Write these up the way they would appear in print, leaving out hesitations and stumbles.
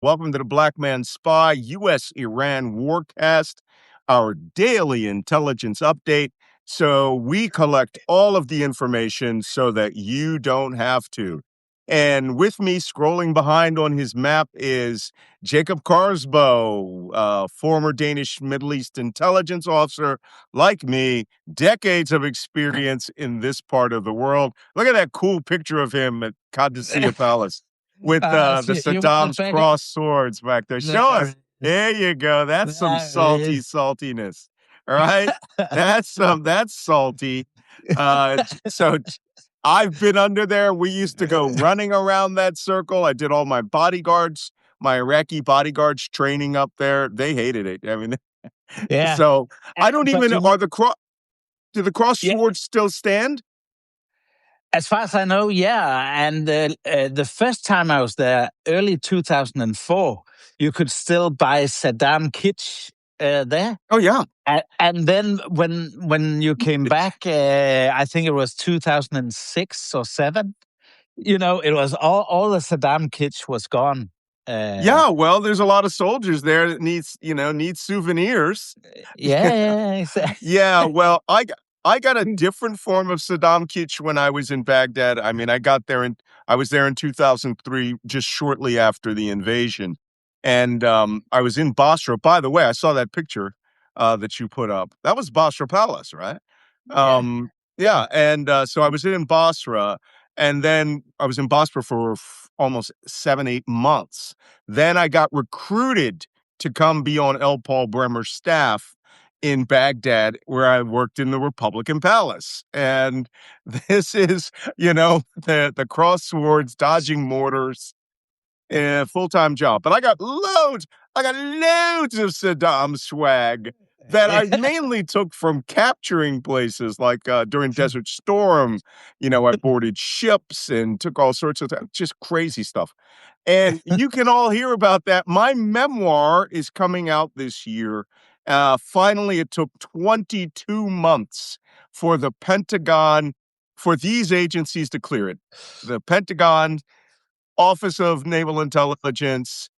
Welcome to the Black Man Spy U.S.-Iran Warcast, our daily intelligence update. So we collect all of the information so that you don't have to. And with me, scrolling behind on his map, is Jacob Kaarsbo, former Danish Middle East intelligence officer, like me, decades of experience in this part of the world. Look at that cool picture of him at Qadisiyah Palace with the You Saddam's motherfucker. crossed swords back there. Show us. There you go. That's some There it salty is. saltiness. All right. That's salty. So I've been under there. We used to go running around that circle. I did all my bodyguards, my Iraqi bodyguards training up there. They hated it. I mean, Yeah. so I don't But even you, do the cross yeah, swords still stand? as far as I know, yeah. And the first time I was there, early 2004, you could still buy Saddam kits there. Oh yeah. And then when you came back, I think it was 2006 or 7. It was all the Saddam kits was gone. Yeah, well, there's a lot of soldiers there that need souvenirs. Yeah, exactly. Yeah, well, I got a different form of Saddam kitsch when I was in Baghdad. I mean, I was there in 2003, just shortly after the invasion. And I was in Basra. By the way, I saw that picture that you put up. That was Basra Palace, right? Yeah, and so I was in Basra, and then I was in Basra for almost 7, 8 months. Then I got recruited to come be on L. Paul Bremer's staff in Baghdad, where I worked in the Republican Palace. And this is, the crosswords, dodging mortars, full-time job. But I got loads of Saddam swag that I mainly took from capturing places like during Desert Storm. I boarded ships and took all sorts of just crazy stuff. And you can all hear about that. My memoir is coming out this year. Finally, it took 22 months for the Pentagon, for these agencies to clear it. The Pentagon, Office of Naval Intelligence,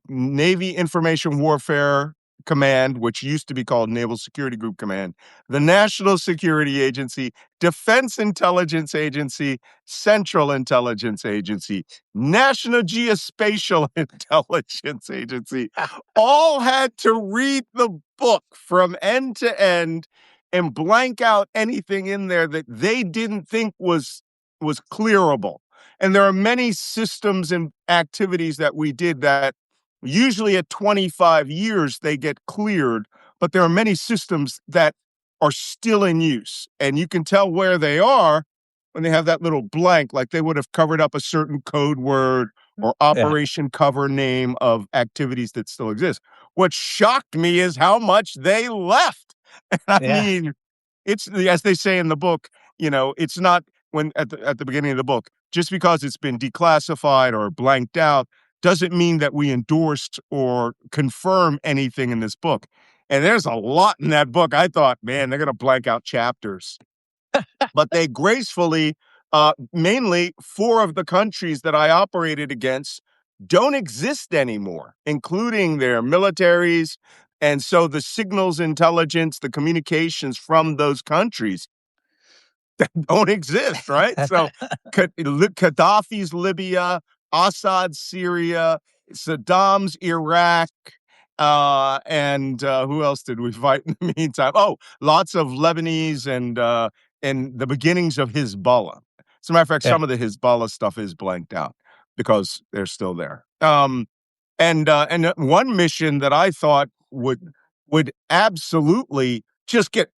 Navy Information Warfare Command, which used to be called Naval Security Group Command, the National Security Agency, Defense Intelligence Agency, Central Intelligence Agency, National Geospatial Intelligence Agency, all had to read the book from end to end and blank out anything in there that they didn't think was clearable. And there are many systems and activities that we did that usually at 25 years they get cleared, but there are many systems that are still in use. And you can tell where they are when they have that little blank, like they would have covered up a certain code word or operation cover name of activities that still exist. What shocked me is how much they left. And I mean, it's, as they say in the book, it's not when at the beginning of the book, just because it's been declassified or blanked out doesn't mean that we endorsed or confirm anything in this book. And there's a lot in that book. I thought, man, they're going to blank out chapters. But they gracefully, mainly 4 of the countries that I operated against don't exist anymore, including their militaries. And so the signals intelligence, the communications from those countries that don't exist, right? So Gaddafi's Libya, Assad's Syria, Saddam's Iraq, and who else did we fight in the meantime? Oh, lots of Lebanese and the beginnings of Hezbollah. As a matter of fact, some of the Hezbollah stuff is blanked out because they're still there. And one mission that I thought would absolutely just get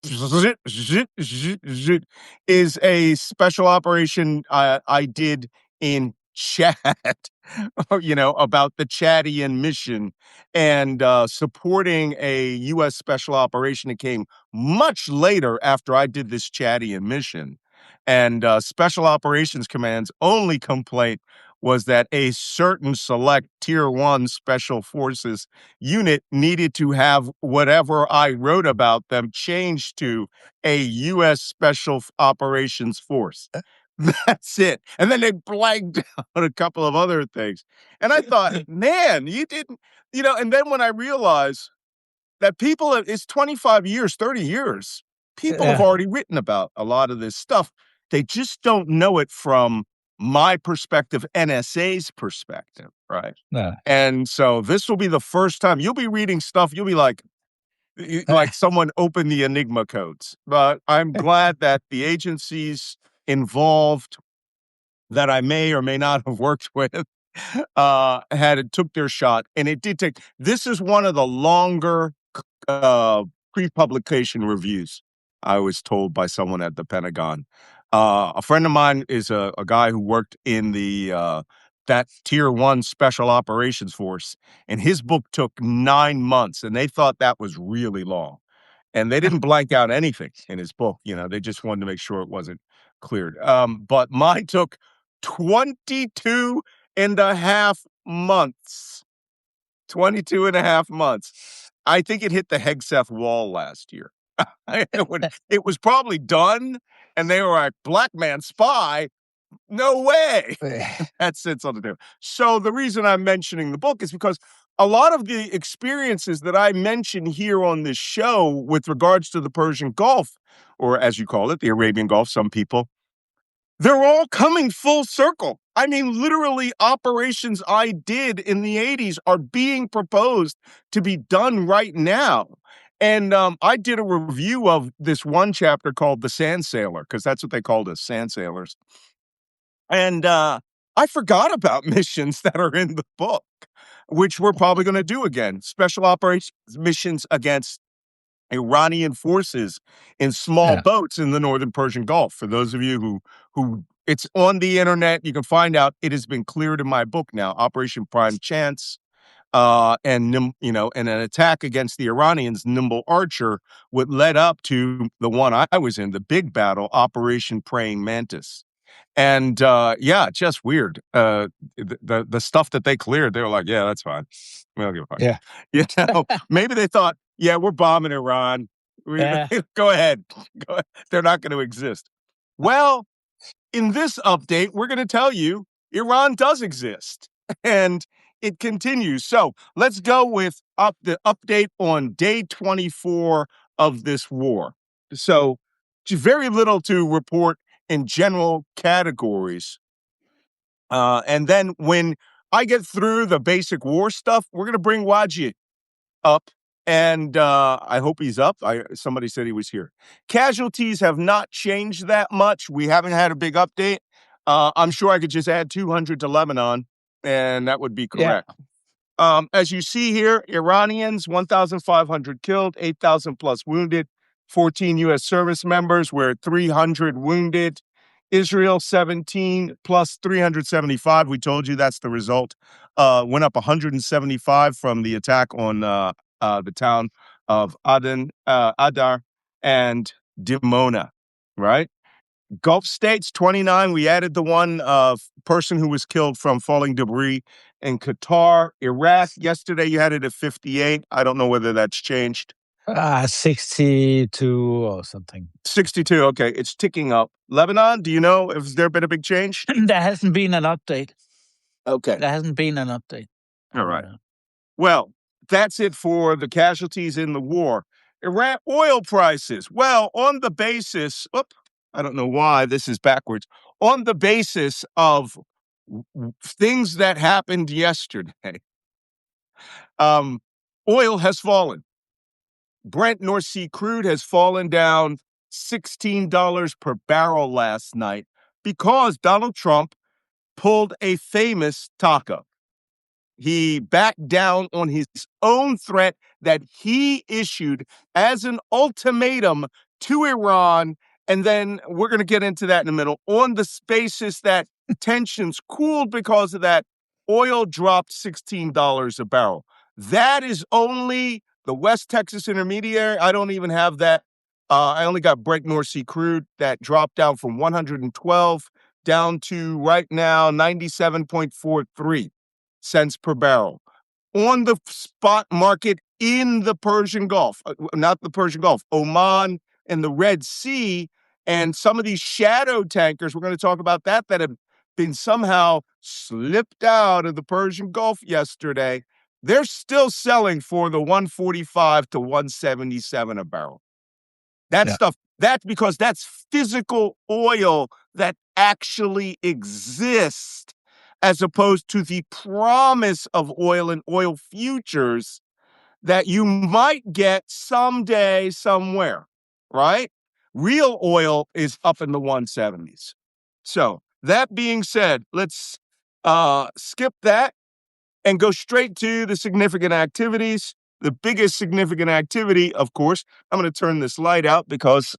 is a special operation I did in Chad, about the Chadian mission and supporting a U.S. special operation that came much later after I did this Chadian mission. And Special Operations Command's only complaint was that a certain select Tier 1 Special Forces unit needed to have whatever I wrote about them changed to a U.S. Special Operations Force. That's it. And then they blanked out a couple of other things. And I thought, man, you didn't, and then when I realized that people, it's 25 years, 30 years, people have Yeah. already written about a lot of this stuff. They just don't know it from my perspective, NSA's perspective, right? No. And so this will be the first time you'll be reading stuff. You'll be like someone opened the Enigma codes. But I'm glad that the agencies involved that I may or may not have worked with took their shot, and it did take. This is one of the longer pre-publication reviews. I was told by someone at the Pentagon. A friend of mine is a guy who worked in the that Tier 1 Special Operations Force, and his book took 9 months, and they thought that was really long. And they didn't blank out anything in his book. They just wanted to make sure it wasn't cleared. But mine took 22 and a half months. 22 and a half months. I think it hit the Hegseth wall last year. It was probably done, and they were like, "Black man spy? No way." That sits on the table. So the reason I'm mentioning the book is because a lot of the experiences that I mention here on this show with regards to the Persian Gulf, or as you call it, the Arabian Gulf, some people, they're all coming full circle. I mean, literally, operations I did in the 80s are being proposed to be done right now. And I did a review of this one chapter called The Sand Sailor, because that's what they called us, sand sailors. And I forgot about missions that are in the book, which we're probably going to do again. Special operations missions against Iranian forces in small Yeah. boats in the northern Persian Gulf. For those of you who it's on the internet, you can find out. It has been cleared in my book now. Operation Prime Chance, and an attack against the Iranians, Nimble Archer, what led up to the one I was in, the big battle, Operation Praying Mantis. And yeah, just weird. The stuff that they cleared, they were like, yeah, that's fine. We don't give a fuck. Yeah. Maybe they thought, yeah, we're bombing Iran. Yeah. Go ahead. Go ahead. They're not going to exist. Well, in this update, we're going to tell you Iran does exist, and it continues. So let's go with the update on day 24 of this war. So very little to report in general categories. And then when I get through the basic war stuff, we're going to bring Wajid up. And I hope he's up. Somebody said he was here. Casualties have not changed that much. We haven't had a big update. I'm sure I could just add 200 to Lebanon, and that would be Yeah. correct. As you see here, Iranians, 1,500 killed, 8,000 plus wounded, 14 U.S. service members, we're 300 wounded. Israel, 17 plus 375. We told you that's the result. Went up 175 from the attack on the town of Adar and Dimona, right? Gulf states, 29. We added the one person who was killed from falling debris in Qatar. Iraq, yesterday you had it at 58. I don't know whether that's changed. 62 or something. 62. Okay, it's ticking up. Lebanon, do you know if there been a big change? There hasn't been an update. Okay. There hasn't been an update. All right. Well, that's it for the casualties in the war. Iran oil prices. Well, on the basis, I don't know why this is backwards. On the basis of things that happened yesterday, oil has fallen. Brent North Sea crude has fallen down $16 per barrel last night because Donald Trump pulled a famous taco. He backed down on his own threat that he issued as an ultimatum to Iran. And then we're going to get into that in a minute. On the basis that tensions cooled because of that, oil dropped $16 a barrel. That is only the West Texas Intermediary. I don't even have that. I only got Brent North Sea crude that dropped down from 112 down to right now 97.43 cents per barrel. On the spot market in the Persian Gulf, not the Persian Gulf, Oman and the Red Sea, And some of these shadow tankers, we're going to talk about that have been somehow slipped out of the Persian Gulf yesterday. They're still selling for the 145 to 177 a barrel. That Yeah. stuff, that's because that's physical oil that actually exists, as opposed to the promise of oil and oil futures that you might get someday somewhere, right? Real oil is up in the 170s. So that being said, let's skip that and go straight to the significant activities. The biggest significant activity, of course, I'm going to turn this light out because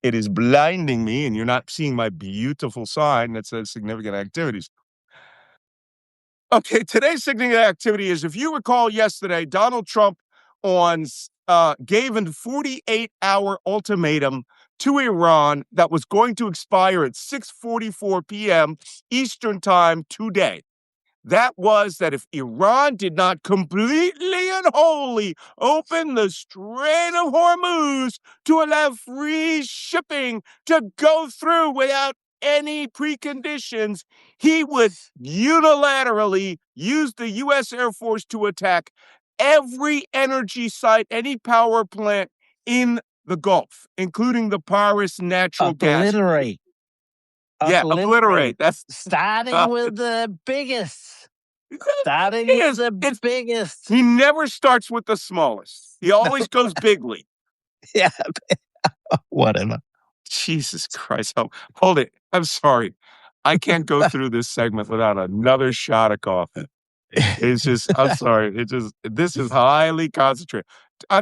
it is blinding me and you're not seeing my beautiful sign that says significant activities. Okay, today's significant activity is, if you recall yesterday, Donald Trump gave a 48-hour ultimatum to Iran that was going to expire at 6:44 p.m. Eastern Time today. That was that if Iran did not completely and wholly open the Strait of Hormuz to allow free shipping to go through without any preconditions, he would unilaterally use the U.S. Air Force to attack every energy site, any power plant in the Gulf, including the Paris natural gas. Obliterate. Yeah, obliterate. That's Starting with the biggest. Starting with the biggest. He never starts with the smallest. He always goes bigly. Yeah. Whatever. Jesus Christ. Hold it. I'm sorry. I can't go through this segment without another shot of coffee. It's just, I'm sorry. This is highly concentrated.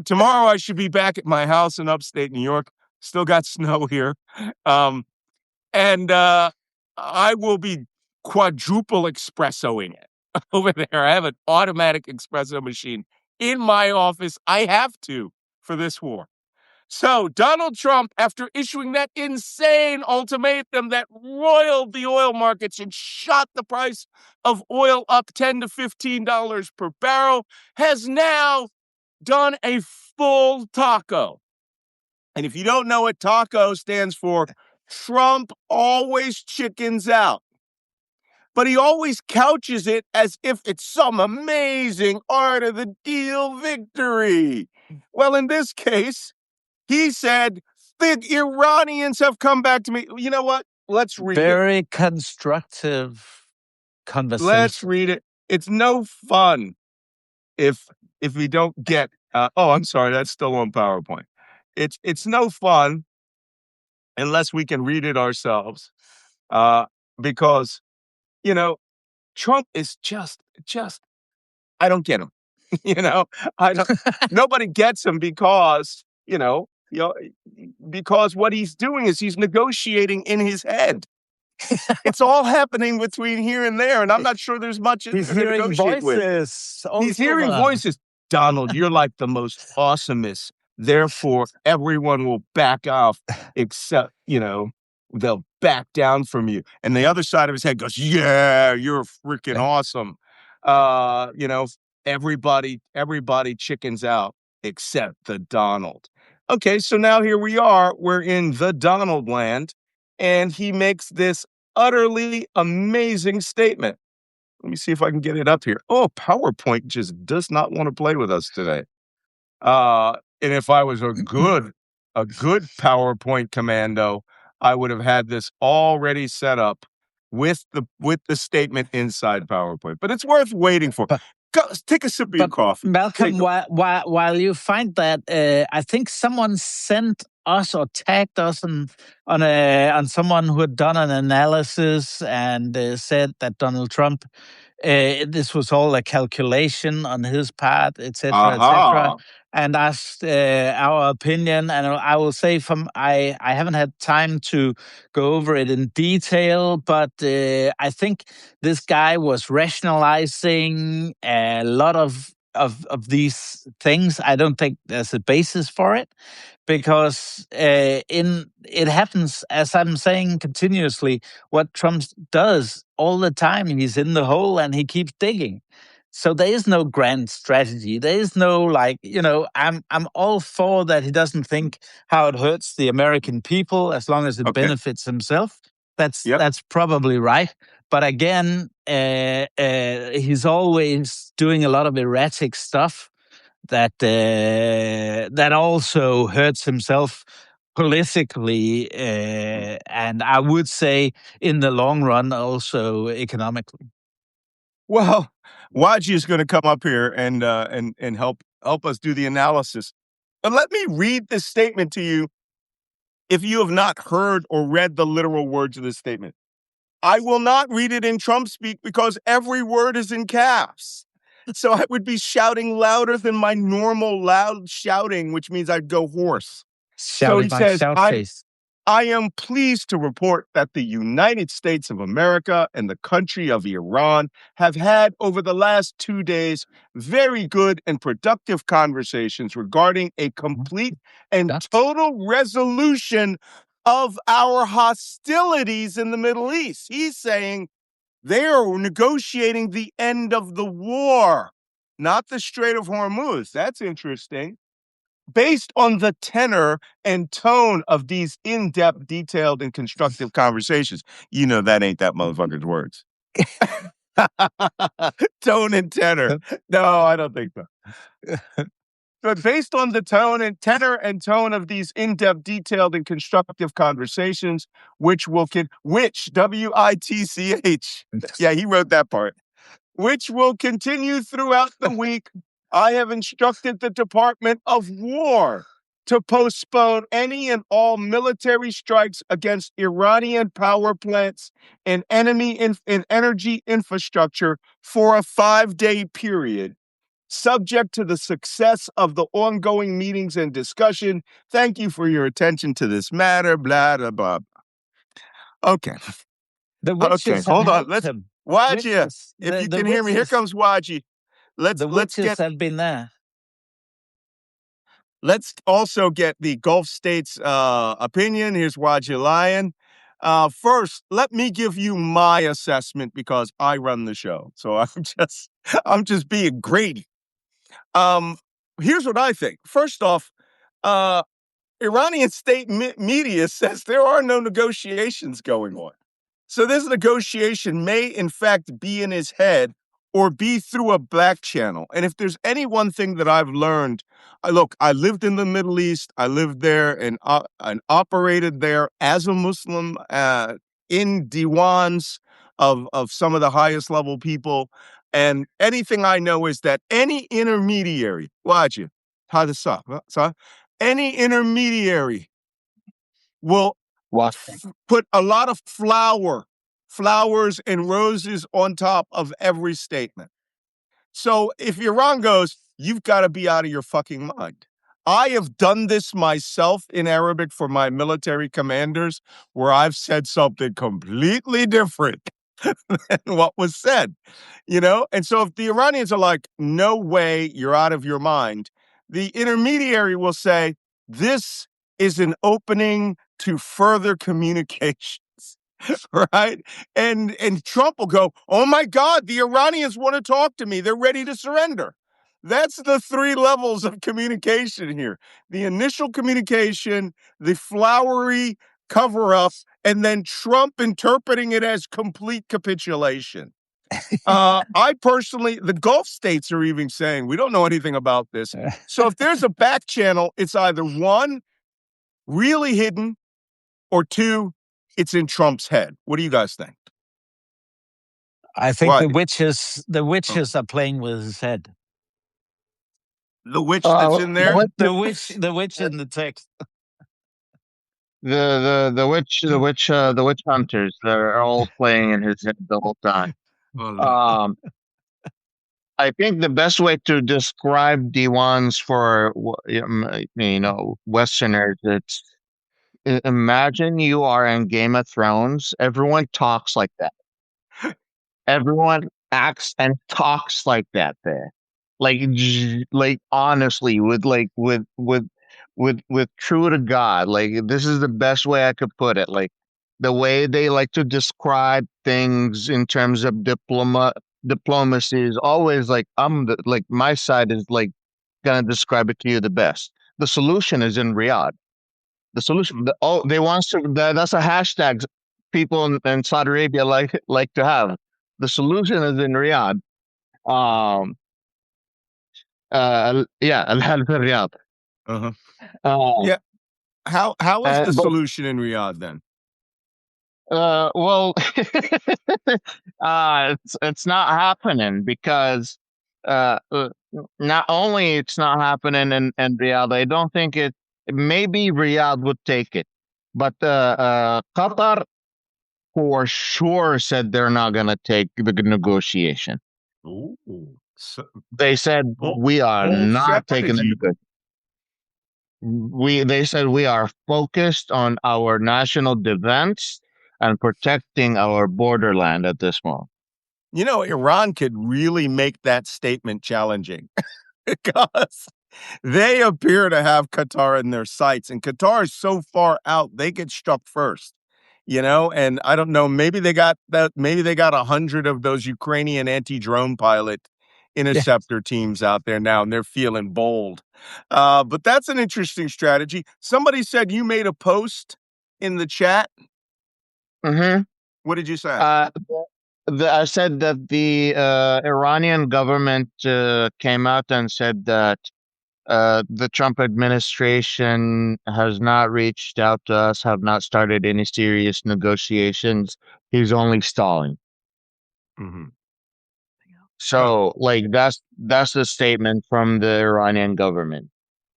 Tomorrow I should be back at my house in upstate New York. Still got snow here. And I will be quadruple espressoing it over there. I have an automatic espresso machine in my office. I have to for this war. So Donald Trump, after issuing that insane ultimatum that roiled the oil markets and shot the price of oil up $10 to $15 per barrel, has now done a full taco. And if you don't know what taco stands for, Trump always chickens out. But he always couches it as if it's some amazing art of the deal victory. Well, in this case, he said, the Iranians have come back to me. You know what? Let's read it. Very constructive conversation. Let's read it. It's no fun if we don't get. I'm sorry, that's still on PowerPoint. It's no fun unless we can read it ourselves, because Trump is just. I don't get him. I don't. Nobody gets him because because what he's doing is he's negotiating in his head. It's all happening between here and there, and I'm not sure there's much He's to hearing negotiate with. voices. He's hearing voices. Donald, you're like the most awesomest. Therefore, everyone will back off except, they'll back down from you. And the other side of his head goes, yeah, you're freaking awesome. Everybody chickens out except the Donald. Okay, so now here we are. We're in the Donald land, and he makes this utterly amazing statement. Let me see if I can get it up here. Oh, PowerPoint just does not want to play with us today. And if I was a good PowerPoint commando, I would have had this already set up with the statement inside PowerPoint. But it's worth waiting for. Take a sip of your coffee. Malcolm, while you find that, I think someone sent us or tagged us on someone who had done an analysis and said that Donald Trump, this was all a calculation on his part, etc., etc., and asked our opinion. And I will say, I haven't had time to go over it in detail, but I think this guy was rationalizing a lot of these things. I don't think there's a basis for it, because it happens, as I'm saying continuously, what Trump does all the time. He's in the hole and he keeps digging. So there is no grand strategy. There is no like, I'm all for that he doesn't think how it hurts the American people as long as it Okay. benefits himself. Yep. That's probably right. But again, he's always doing a lot of erratic stuff that also hurts himself politically, and I would say in the long run also economically. Well, Waji is going to come up here and help us do the analysis. But let me read this statement to you if you have not heard or read the literal words of this statement. I will not read it in Trump speak because every word is in caps. So I would be shouting louder than my normal loud shouting, which means I'd go hoarse. So he Shouting like says, shout face. I am pleased to report that the United States of America and the country of Iran have had over the last 2 days very good and productive conversations regarding a complete and That total resolution of our hostilities in the Middle East. He's saying they are negotiating the end of the war, not the Strait of Hormuz. That's interesting. Based on the tenor and tone of these in-depth, detailed, and constructive conversations, you know that ain't that motherfucker's words. Tone and tenor. No, I don't think so. But based on the tone and tenor and tone of these in-depth, detailed, and constructive conversations, which WITCH, yeah, he wrote that part, which will continue throughout the week, I have instructed the Department of War to postpone any and all military strikes against Iranian power plants and and energy infrastructure for a 5-day period, subject to the success of the ongoing meetings and discussion. Thank you for your attention to this matter, blah, blah, blah. Okay. the Okay, witches have hold on. helped Let's him. Wajia, Witches, if you the can hear me, here witches, comes Waji. Let's the let's witches get have been there. let's also get the Gulf states opinion. Here's Waji Lion. First, let me give you my assessment because I run the show. So I'm just being greedy. Um, Here's what I think. First off, uh Iranian state media says there are no negotiations going on. So this negotiation may, in fact, be in his head or be through a back channel. And if there's any one thing that I've learned, look, I lived in the Middle East. I lived there and operated there as a Muslim in diwans of some of the highest level people. And anything I know is that any intermediary, watch it, any intermediary will What? put a lot of flowers and roses on top of every statement. So if Iran goes, you've got to be out of your fucking mind. I have done this myself in Arabic for my military commanders, where I've said something completely different than what was said, you know? And so if the Iranians are like, no way, you're out of your mind, the intermediary will say, this is an opening to further communication. Right? And Trump will go, "Oh my God, the Iranians want to talk to me. They're ready to surrender." That's the three levels of communication here. The initial communication, the flowery cover up, and then Trump interpreting it as complete capitulation. I personally, the Gulf states are even saying, we don't know anything about this. So if there's a back channel, it's either one, really hidden, or two, it's in Trump's head. What do you guys think? I think What? the Oh, witches are playing with his head. the witch that's in there? What The witch in the text. the witch hunters, they're all playing in his head the whole time. Oh, Um, I think the best way to describe the ones for Westerners, it's imagine you are in Game of Thrones. Everyone talks like that. Everyone acts and talks like that there. Like honestly, with true to God. Like this is the best way I could put it. Like the way they like to describe things in terms of diplomacy is always like like my side is like gonna describe it to you the best. The solution is in Riyadh. The solution, they want to. That's a hashtag people in Saudi Arabia like to have. The solution is in Riyadh. Um, yeah, Al Hal fi Riyadh. Uh-huh. Uh, Yeah. How is the but solution in Riyadh then? well, it's not happening because not only it's not happening in Riyadh. I don't think it. Maybe Riyadh would take it, but Qatar for sure said they're not going to take the negotiation. Ooh, so, They said we are bold not taking the strategy. negotiation. They said we are focused on our national defense and protecting our borderland at this moment. You know, Iran could really make that statement challenging because they appear to have Qatar in their sights, and Qatar is so far out they get struck first. You know, and I don't know. Maybe they got that. Maybe they got 100 of those Ukrainian anti-drone pilot interceptor teams out there now, and they're feeling bold. But that's an interesting strategy. Somebody said you made a post in the chat. Mm-hmm. What did you say? I said that the Iranian government came out and said that the Trump administration has not reached out to us, have not started any serious negotiations. He's only stalling. Mm-hmm. So, like that's the statement from the Iranian government.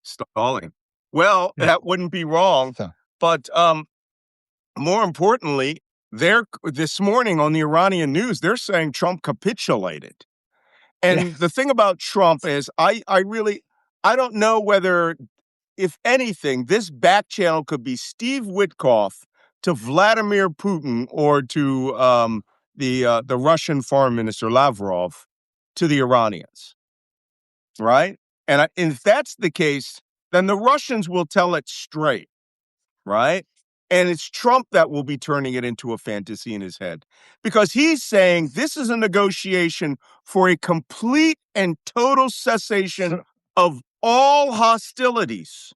Stalling. Well, that wouldn't be wrong, but more importantly, this morning on the Iranian news, they're saying Trump capitulated. And the thing about Trump is, I don't know whether, if anything, this back channel could be Steve Witkoff to Vladimir Putin or to the Russian Foreign Minister Lavrov to the Iranians, right? And if that's the case, then the Russians will tell it straight, right? And it's Trump that will be turning it into a fantasy in his head because he's saying this is a negotiation for a complete and total cessation of all hostilities,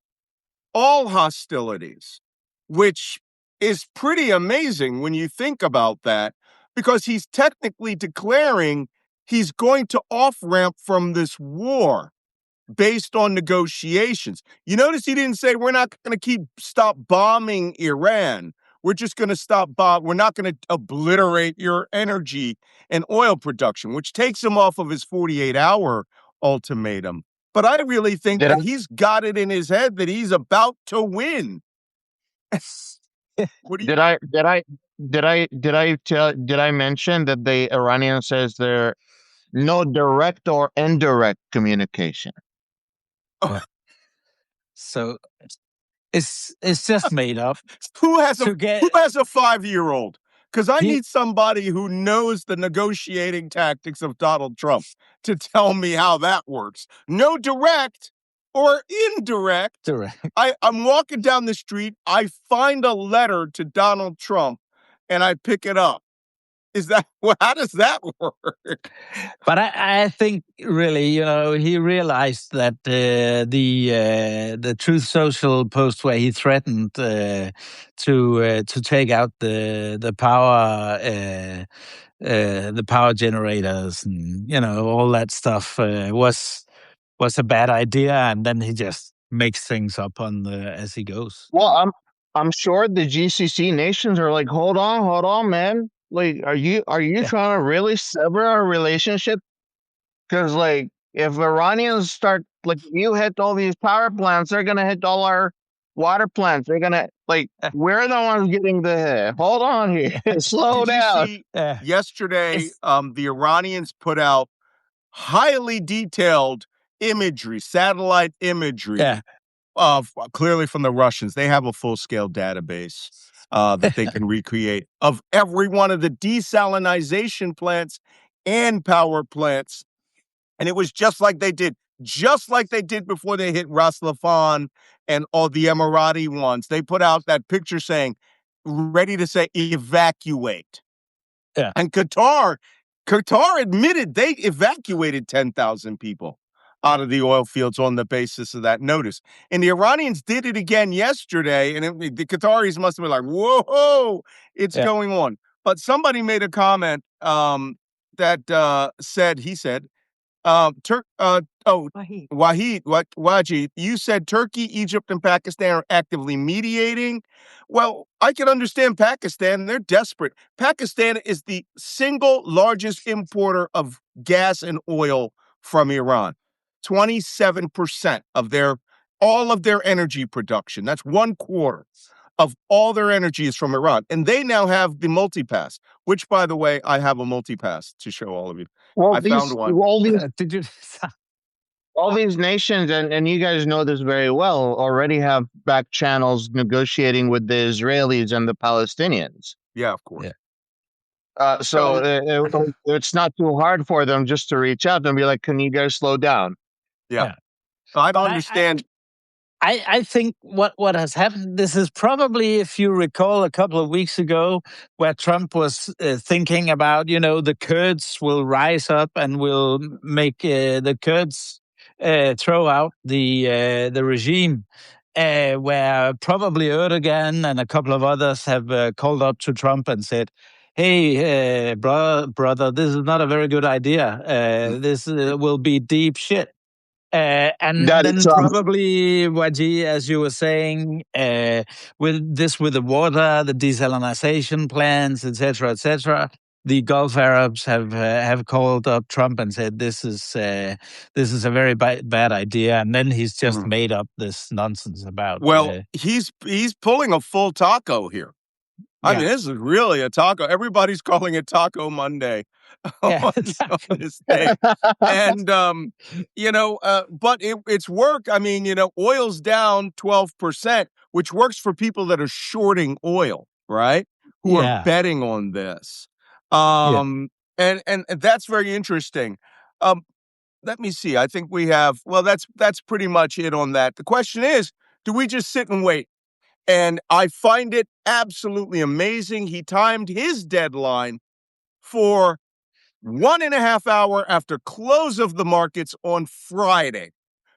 which is pretty amazing when you think about that because he's technically declaring he's going to off-ramp from this war based on negotiations. You notice he didn't say we're not going to stop bombing Iran. We're just going to we're not going to obliterate your energy and oil production, which takes him off of his 48-hour ultimatum. But I really think that he's got it in his head that he's about to win. Did I mention that the Iranian says there no direct or indirect communication? So it's just made up. Who has a 5-year-old? Because I need somebody who knows the negotiating tactics of Donald Trump to tell me how that works. No direct or indirect. I'm walking down the street, I find a letter to Donald Trump, and I pick it up. How does that work? But I think really, he realized that the Truth Social post where he threatened to take out the power generators and all that stuff was a bad idea, and then he just makes things up as he goes. Well, I'm sure the GCC nations are like, hold on, man. Like, are you trying to really sever our relationship? Because like, if Iranians start you hit all these power plants, they're gonna hit all our water plants. They're gonna we're the ones getting the hit. Hold on here, slow down. You see, yesterday, the Iranians put out highly detailed imagery, satellite imagery. Clearly from the Russians. They have a full-scale database that they can recreate of every one of the desalinization plants and power plants. And it was just like they did before they hit Ras Laffan and all the Emirati ones. They put out that picture saying, ready to say evacuate. Yeah. And Qatar Qatar admitted they evacuated 10,000 people out of the oil fields on the basis of that notice. And the Iranians did it again yesterday, and the Qataris must have been like, whoa, it's Yeah. going on. But somebody made a comment that he said, Wahid, you said Turkey, Egypt, and Pakistan are actively mediating. Well, I can understand Pakistan. They're desperate. Pakistan is the single largest importer of gas and oil from Iran. 27% of all of their energy production. That's 1/4 of all their energy is from Iran. And they now have the multipass, which, by the way, I have a multipass to show all of you. Well, I found one. Did you? All these nations, and you guys know this very well, already have back channels negotiating with the Israelis and the Palestinians. Yeah, of course. Yeah. It's not too hard for them just to reach out and be like, "Can you guys slow down?" Yeah. I don't understand. I think what has happened, this is probably, if you recall, a couple of weeks ago, where Trump was thinking about, the Kurds will rise up and will make the Kurds throw out the regime, where probably Erdogan and a couple of others have called up to Trump and said, hey, brother, this is not a very good idea. This will be deep shit. And then probably, Waji, as you were saying, with the water, the desalination plants, etc., the Gulf Arabs have called up Trump and said this is a very bad idea, and then he's just made up this nonsense about. Well, he's pulling a full taco here. I mean, this is really a taco. Everybody's calling it Taco Monday on this day. And, but it's work. I mean, oil's down 12%, which works for people that are shorting oil, right? Who are betting on this. And that's very interesting. Let me see. I think we have, that's pretty much it on that. The question is, do we just sit and wait? And I find it absolutely amazing. He timed his deadline for 1.5 hours after close of the markets on Friday.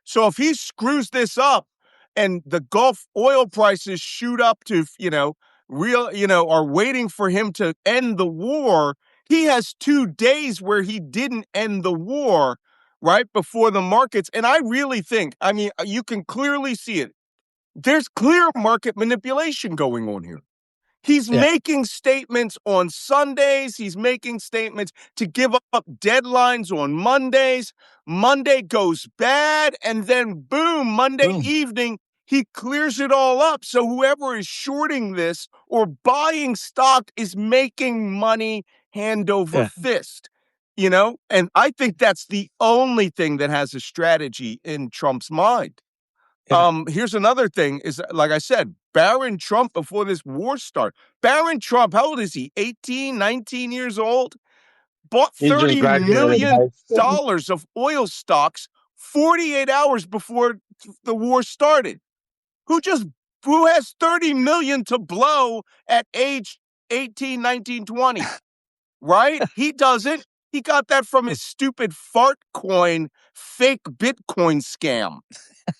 So if he screws this up and the Gulf oil prices shoot up to, are waiting for him to end the war, he has 2 days where he didn't end the war right before the markets. And I really think, you can clearly see it. There's clear market manipulation going on here. He's making statements on Sundays. He's making statements to give up deadlines on Mondays. Monday goes bad, and then boom, Monday evening, he clears it all up. So whoever is shorting this or buying stock is making money hand over fist, And I think that's the only thing that has a strategy in Trump's mind. Here's another thing is, like I said, Barron Trump before this war started. Barron Trump, how old is he? 18, 19 years old? Bought $30 million of oil stocks 48 hours before the war started. Who has 30 million to blow at age 18, 19, 20? Right? He doesn't. He got that from his stupid fart coin, fake Bitcoin scam.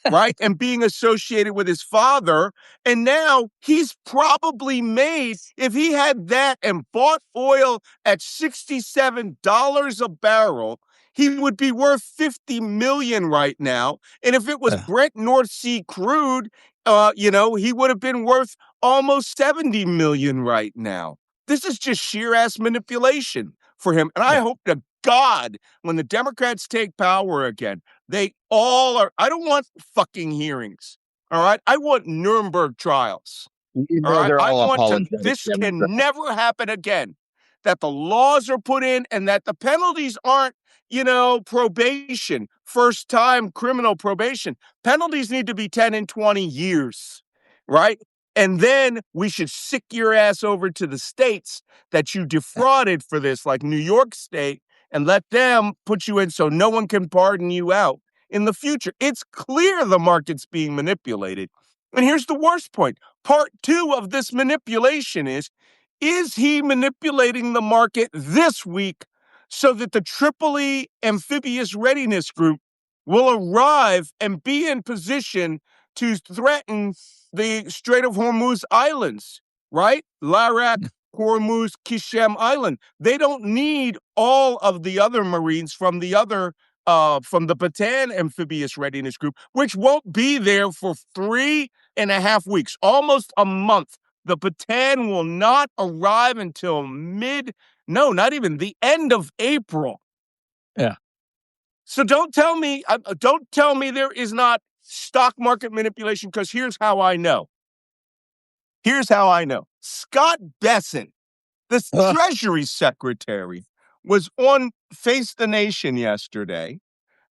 Right? And being associated with his father. And now he's probably made, if he had that and bought oil at $67 a barrel, he would be worth $50 million right now. And if it was Brent North Sea crude, he would have been worth almost $70 million right now. This is just sheer ass manipulation for him. And I hope to God, when the Democrats take power again, they all are. I don't want fucking hearings. All right. I want Nuremberg trials. All right. This can never happen again. That the laws are put in and that the penalties aren't, probation, first time criminal probation. Penalties need to be 10 and 20 years. Right. And then we should sick your ass over to the states that you defrauded for this, like New York State, and let them put you in so no one can pardon you out in the future. It's clear the market's being manipulated. And here's the worst point. Part 2 of this manipulation is he manipulating the market this week so that the Tripoli Amphibious Readiness Group will arrive and be in position to threaten the Strait of Hormuz Islands, right? Larak, Hormuz, Kishem Island. They don't need all of the other Marines from the Bataan Amphibious Readiness Group, which won't be there for 3.5 weeks, almost a month. The Bataan will not arrive until not even the end of April. Yeah. So don't tell me there is not stock market manipulation, because here's how I know. Scott Bessent, the Treasury Secretary, was on Face the Nation yesterday,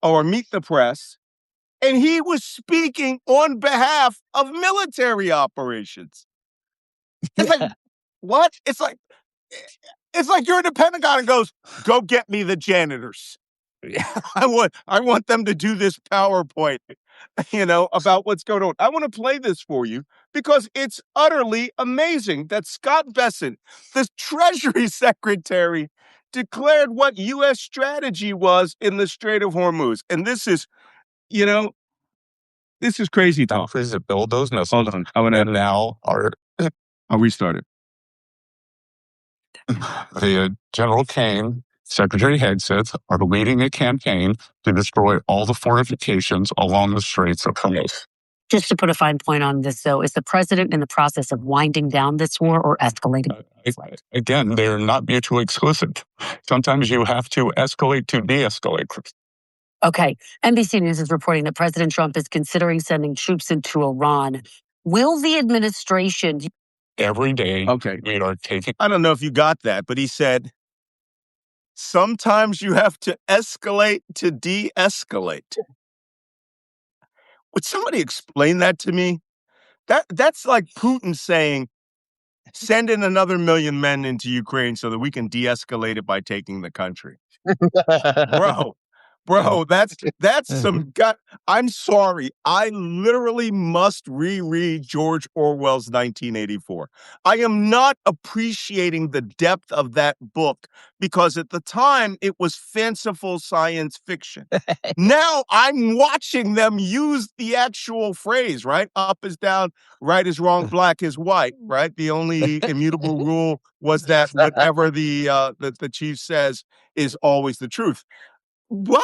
or Meet the Press, and he was speaking on behalf of military operations. It's like, what? It's like you're in the Pentagon and goes, go get me the janitors. I want them to do this PowerPoint, about what's going on. I want to play this for you because it's utterly amazing that Scott Bessent, the Treasury Secretary, declared what U.S. strategy was in the Strait of Hormuz. And this is crazy talk. Countries that build those missiles. Hold on. And now I'll restart it. The General Kane, Secretary Hegseth, are leading a campaign to destroy all the fortifications along the Straits of Hormuz. Just to put a fine point on this, though, is the president in the process of winding down this war or escalating? Again, they're not mutually exclusive. Sometimes you have to escalate to de-escalate. Okay. NBC News is reporting that President Trump is considering sending troops into Iran. Will the administration... Every day, okay, we are taking... I don't know if you got that, but he said, sometimes you have to escalate to de-escalate. Would somebody explain that to me? That's like Putin saying, send in another 1,000,000 men into Ukraine so that we can de-escalate it by taking the country. Bro, that's some gut. I'm sorry. I literally must reread George Orwell's 1984. I am not appreciating the depth of that book because at the time it was fanciful science fiction. Now I'm watching them use the actual phrase, right? Up is down, right is wrong, black is white, right? The only immutable rule was that whatever the chief says is always the truth. What?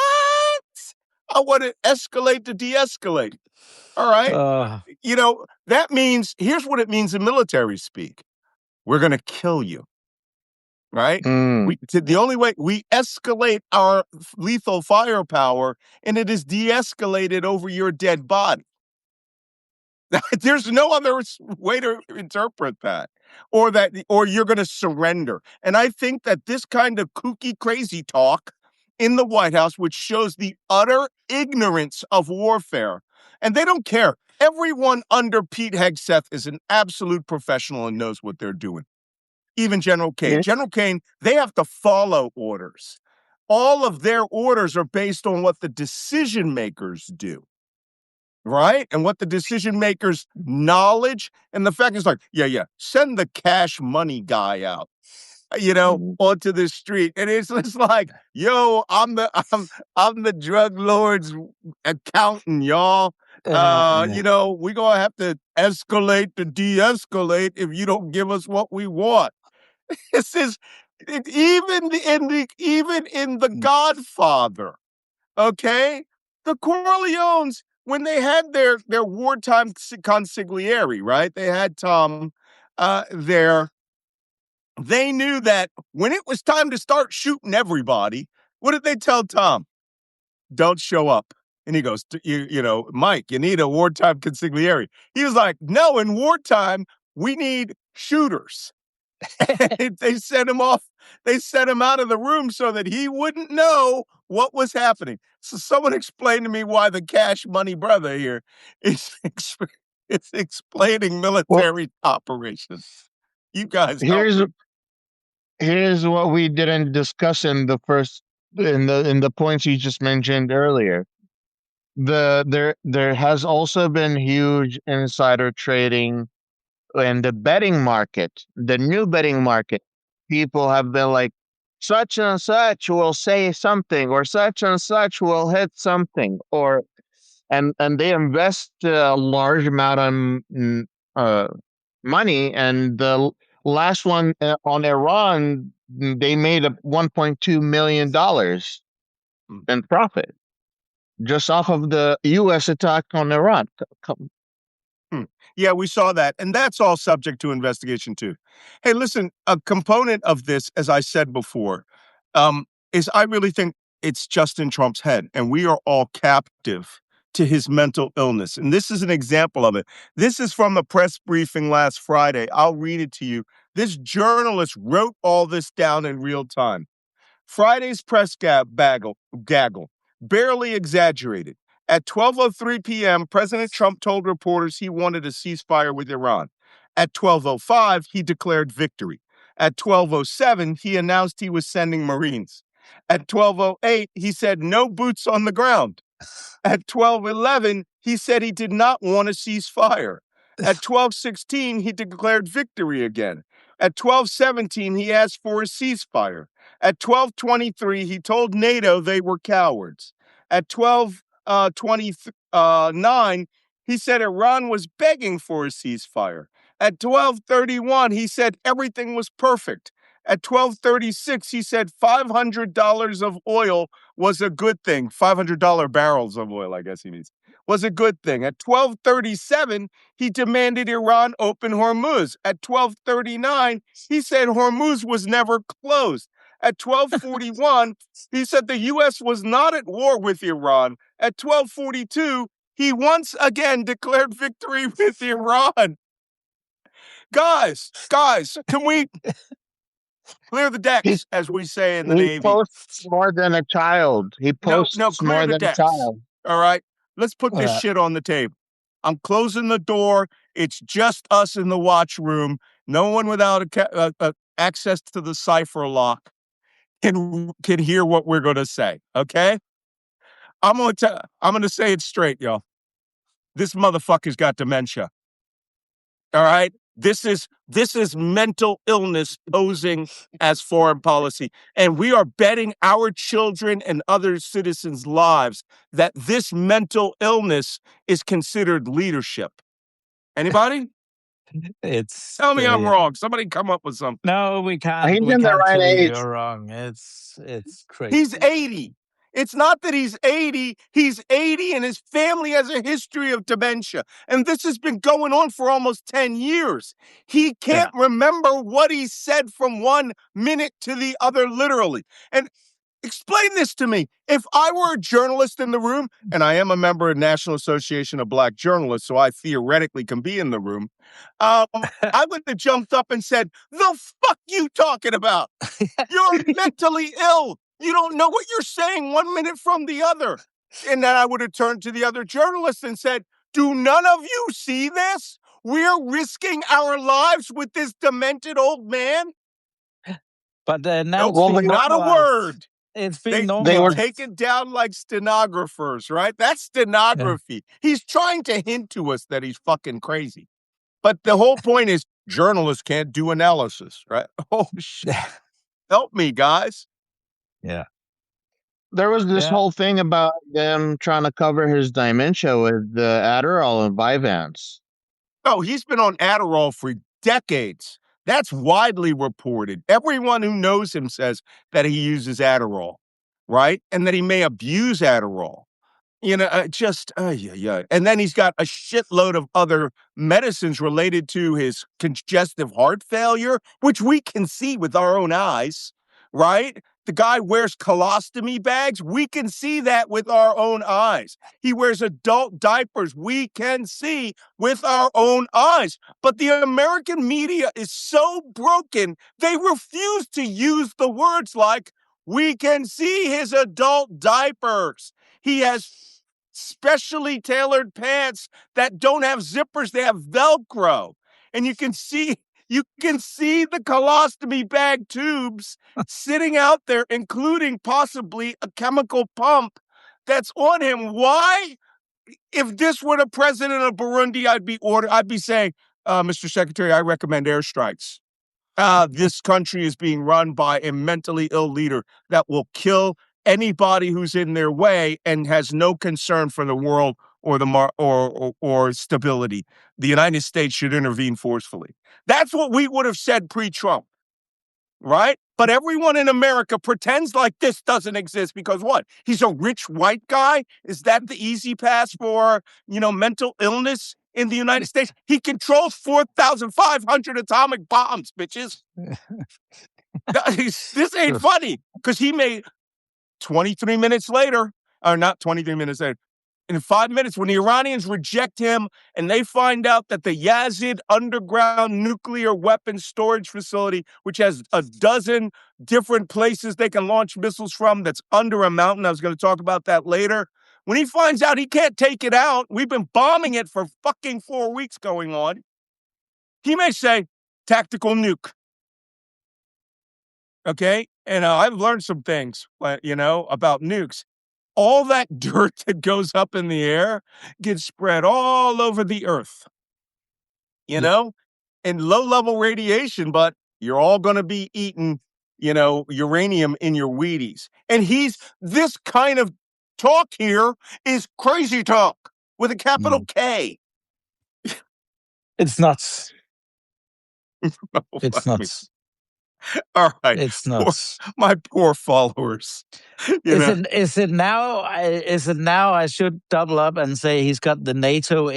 I want to escalate to de-escalate. All right. That means, here's what it means in military speak. We're going to kill you. Right? The only way we escalate our lethal firepower, and it is de-escalated over your dead body. There's no other way to interpret that. Or you're going to surrender. And I think that this kind of kooky, crazy talk in the White House, which shows the utter ignorance of warfare. And they don't care. Everyone under Pete Hegseth is an absolute professional and knows what they're doing. Even General Kane. Yeah. General Kane, they have to follow orders. All of their orders are based on what the decision makers do. Right? And what the decision makers' knowledge. And the fact is like, send the cash money guy out. Onto the street, and it's just like, yo, I'm the drug lord's accountant, y'all. We gonna have to escalate to de-escalate if you don't give us what we want. This is even in the Godfather. Okay, the Corleones, when they had their wartime consigliere, right? They had Tom there. They knew that when it was time to start shooting everybody, what did they tell Tom? Don't show up. And he goes, Mike, you need a wartime consigliere. He was like, no, in wartime, we need shooters. They sent him off. They sent him out of the room so that he wouldn't know what was happening. So someone explain to me why the cash money brother here is explaining military operations. You guys Here's what we didn't discuss in the points you just mentioned earlier. There has also been huge insider trading in the betting market, the new betting market. People have been like such and such will say something, or such and such will hit something, or and they invest a large amount of uh, money. And the last one on Iran, they made a $1.2 million in profit just off of the U.S. attack on Iran. Yeah, we saw that. And that's all subject to investigation, too. Hey, listen, a component of this, as I said before, is I really think it's just in Trump's head, and we are all captive to his mental illness. And this is an example of it. This is from the press briefing last Friday. I'll read it to you. This journalist wrote all this down in real time. Friday's press gaggle, barely exaggerated. At 12:03 p.m., President Trump told reporters he wanted a ceasefire with Iran. At 12:05, he declared victory. At 12:07, he announced he was sending Marines. At 12:08, he said no boots on the ground. At 12:11, he said he did not want a ceasefire. At 12:16, he declared victory again. At 12:17, he asked for a ceasefire. At 12:23, he told NATO they were cowards. At 12:29, he said Iran was begging for a ceasefire. At 12:31, he said everything was perfect. At 12:36, he said $500 of oil was a good thing. $500 barrels of oil, I guess he means, was a good thing. At 12:37, he demanded Iran open Hormuz. At 12:39, he said Hormuz was never closed. At 12:41, he said the U.S. was not at war with Iran. At 12:42, he once again declared victory with Iran. Guys, can we clear the He, decks, as we say in the he Navy? posts more than a child. He posts No, clear more the than a decks. child. All right, let's put this shit on the table. I'm closing the door. It's just us in the watch room. No one without access to the cipher lock can hear what we're going to say. Okay, I'm gonna say it straight, y'all. This motherfucker's got dementia. All right. This is mental illness posing as foreign policy. And we are betting our children and other citizens' lives that this mental illness is considered leadership. Anybody? Tell me I'm wrong. Somebody come up with something. No, we can't. He's We in the can't right tell you age. you're wrong. It's crazy. He's 80. It's not that he's 80. He's 80 and his family has a history of dementia. And this has been going on for almost 10 years. He can't remember what he said from one minute to the other, literally. And explain this to me. If I were a journalist in the room, and I am a member of the National Association of Black Journalists, so I theoretically can be in the room, I would have jumped up and said, "The fuck you talking about? You're mentally ill. You don't know what you're saying one minute from the other." And then I would have turned to the other journalists and said, "Do none of you see this? We're risking our lives with this demented old man." But Nope, well, not a word. It's been They were normalized. taken down like stenographers, right? That's stenography. He's trying to hint to us that he's fucking crazy. But the whole point is journalists can't do analysis, right? Oh, shit. Help me, guys. Yeah. There was this whole thing about them trying to cover his dementia with the Adderall and Vyvanse. Oh, he's been on Adderall for decades. That's widely reported. Everyone who knows him says that he uses Adderall, right? And that he may abuse Adderall. You know, yeah. And then he's got a shitload of other medicines related to his congestive heart failure, which we can see with our own eyes, right? The guy wears colostomy bags. We can see that with our own eyes. He wears adult diapers. We can see with our own eyes. But the American media is so broken, they refuse to use the words like, "We can see his adult diapers. He has specially tailored pants that don't have zippers, they have Velcro." And you can see the colostomy bag tubes sitting out there, including possibly a chemical pump that's on him. Why? If this were the president of Burundi, I'd be saying, "Mr. Secretary, I recommend airstrikes." This country is being run by a mentally ill leader that will kill anybody who's in their way and has no concern for the world or or stability. The United States should intervene forcefully. That's what we would have said pre-Trump, right? But everyone in America pretends like this doesn't exist because what? He's a rich white guy? Is that the easy pass for, mental illness in the United States? He controls 4,500 atomic bombs, bitches. This ain't funny because he made 23 minutes later, or not 23 minutes later, in 5 minutes, when the Iranians reject him and they find out that the Yazid underground nuclear weapons storage facility, which has a dozen different places they can launch missiles from, that's under a mountain. I was going to talk about that later. When he finds out he can't take it out, we've been bombing it for fucking 4 weeks going on. He may say, tactical nuke. Okay? And I've learned some things, about nukes. All that dirt that goes up in the air gets spread all over the earth, in low-level radiation, but you're all going to be eating, uranium in your Wheaties. And this kind of talk here is crazy talk with a capital K. It's nuts. Oh, It's nuts. All right. It's nuts. My poor followers. Is it now? I should double up and say he's got the NATO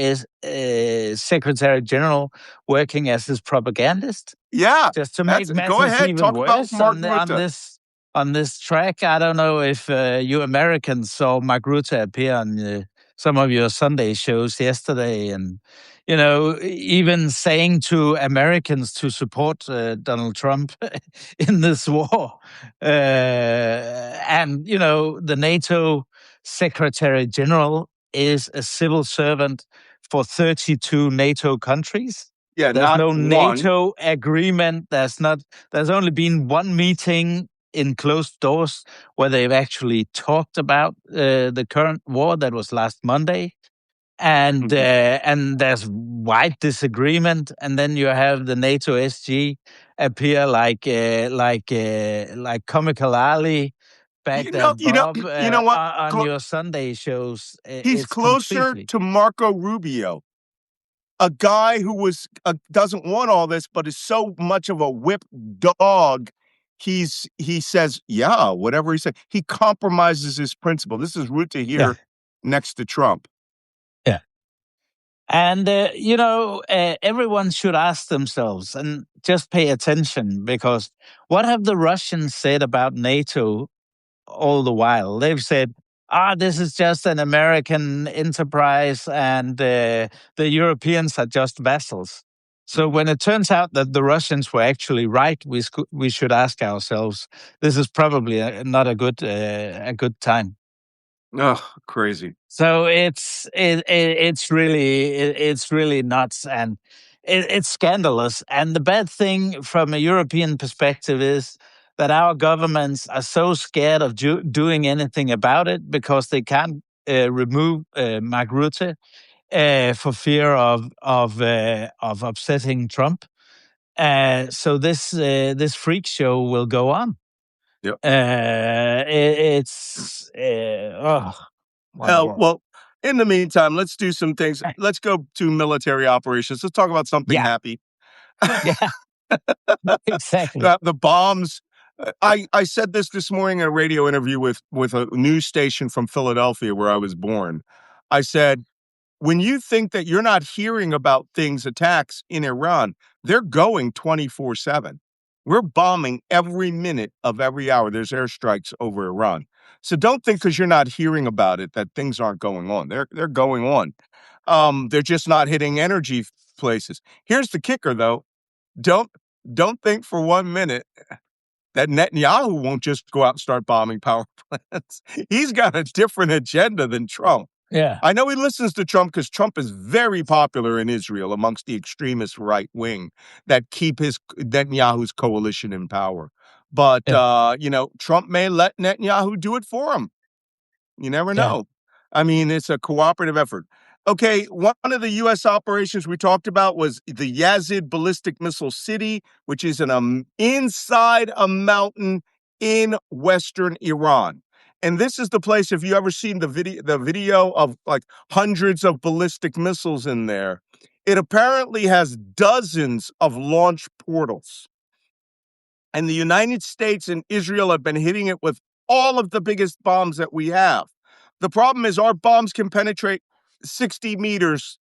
Secretary General working as his propagandist. Yeah, just to make go matters ahead. even Talk about worse Mark on Rutte. this track. I don't know if you Americans saw Mark Rutte appear on some of your Sunday shows yesterday, and even saying to Americans to support Donald Trump in this war, and the NATO Secretary General is a civil servant for 32 NATO countries. Yeah, There's not no one. NATO agreement. There's only been one meeting in closed doors where they've actually talked about the current war. That was last Monday. And there's wide disagreement. And then you have the NATO SG appear like comical Ali, Baghdad Bob what? on your Sunday shows. He's closer to Marco Rubio, a guy who doesn't want all this, but is so much of a whip dog. He says, yeah, whatever he said. He compromises his principle. This is Rutte here next to Trump. Yeah. And, everyone should ask themselves and just pay attention, because what have the Russians said about NATO all the while? They've said, this is just an American enterprise and the Europeans are just vassals. So when it turns out that the Russians were actually right, we should ask ourselves, this is probably not a good time. Oh, crazy. So it's really nuts, and it's scandalous. And the bad thing from a European perspective is that our governments are so scared of doing anything about it because they can't remove Mark Rutte for fear of upsetting Trump. So this freak show will go on. Yep. Well, in the meantime, let's do some things. Let's go to military operations. Let's talk about something happy. Yeah, exactly. The bombs. I said this morning in a radio interview with a news station from Philadelphia where I was born. I said, when you think that you're not hearing about attacks in Iran, they're going 24/7. We're bombing every minute of every hour. There's airstrikes over Iran. So don't think because you're not hearing about it that things aren't going on. They're going on. They're just not hitting energy places. Here's the kicker, though. Don't think for 1 minute that Netanyahu won't just go out and start bombing power plants. He's got a different agenda than Trump. Yeah, I know he listens to Trump because Trump is very popular in Israel amongst the extremist right wing that keep Netanyahu's coalition in power. But, Trump may let Netanyahu do it for him. You never know. I mean, it's a cooperative effort. Okay, one of the U.S. operations we talked about was the Yazid Ballistic Missile City, which is inside a mountain in western Iran. And this is the place, if you ever seen the video of like hundreds of ballistic missiles in there, it apparently has dozens of launch portals. And the United States and Israel have been hitting it with all of the biggest bombs that we have. The problem is our bombs can penetrate 60 meters,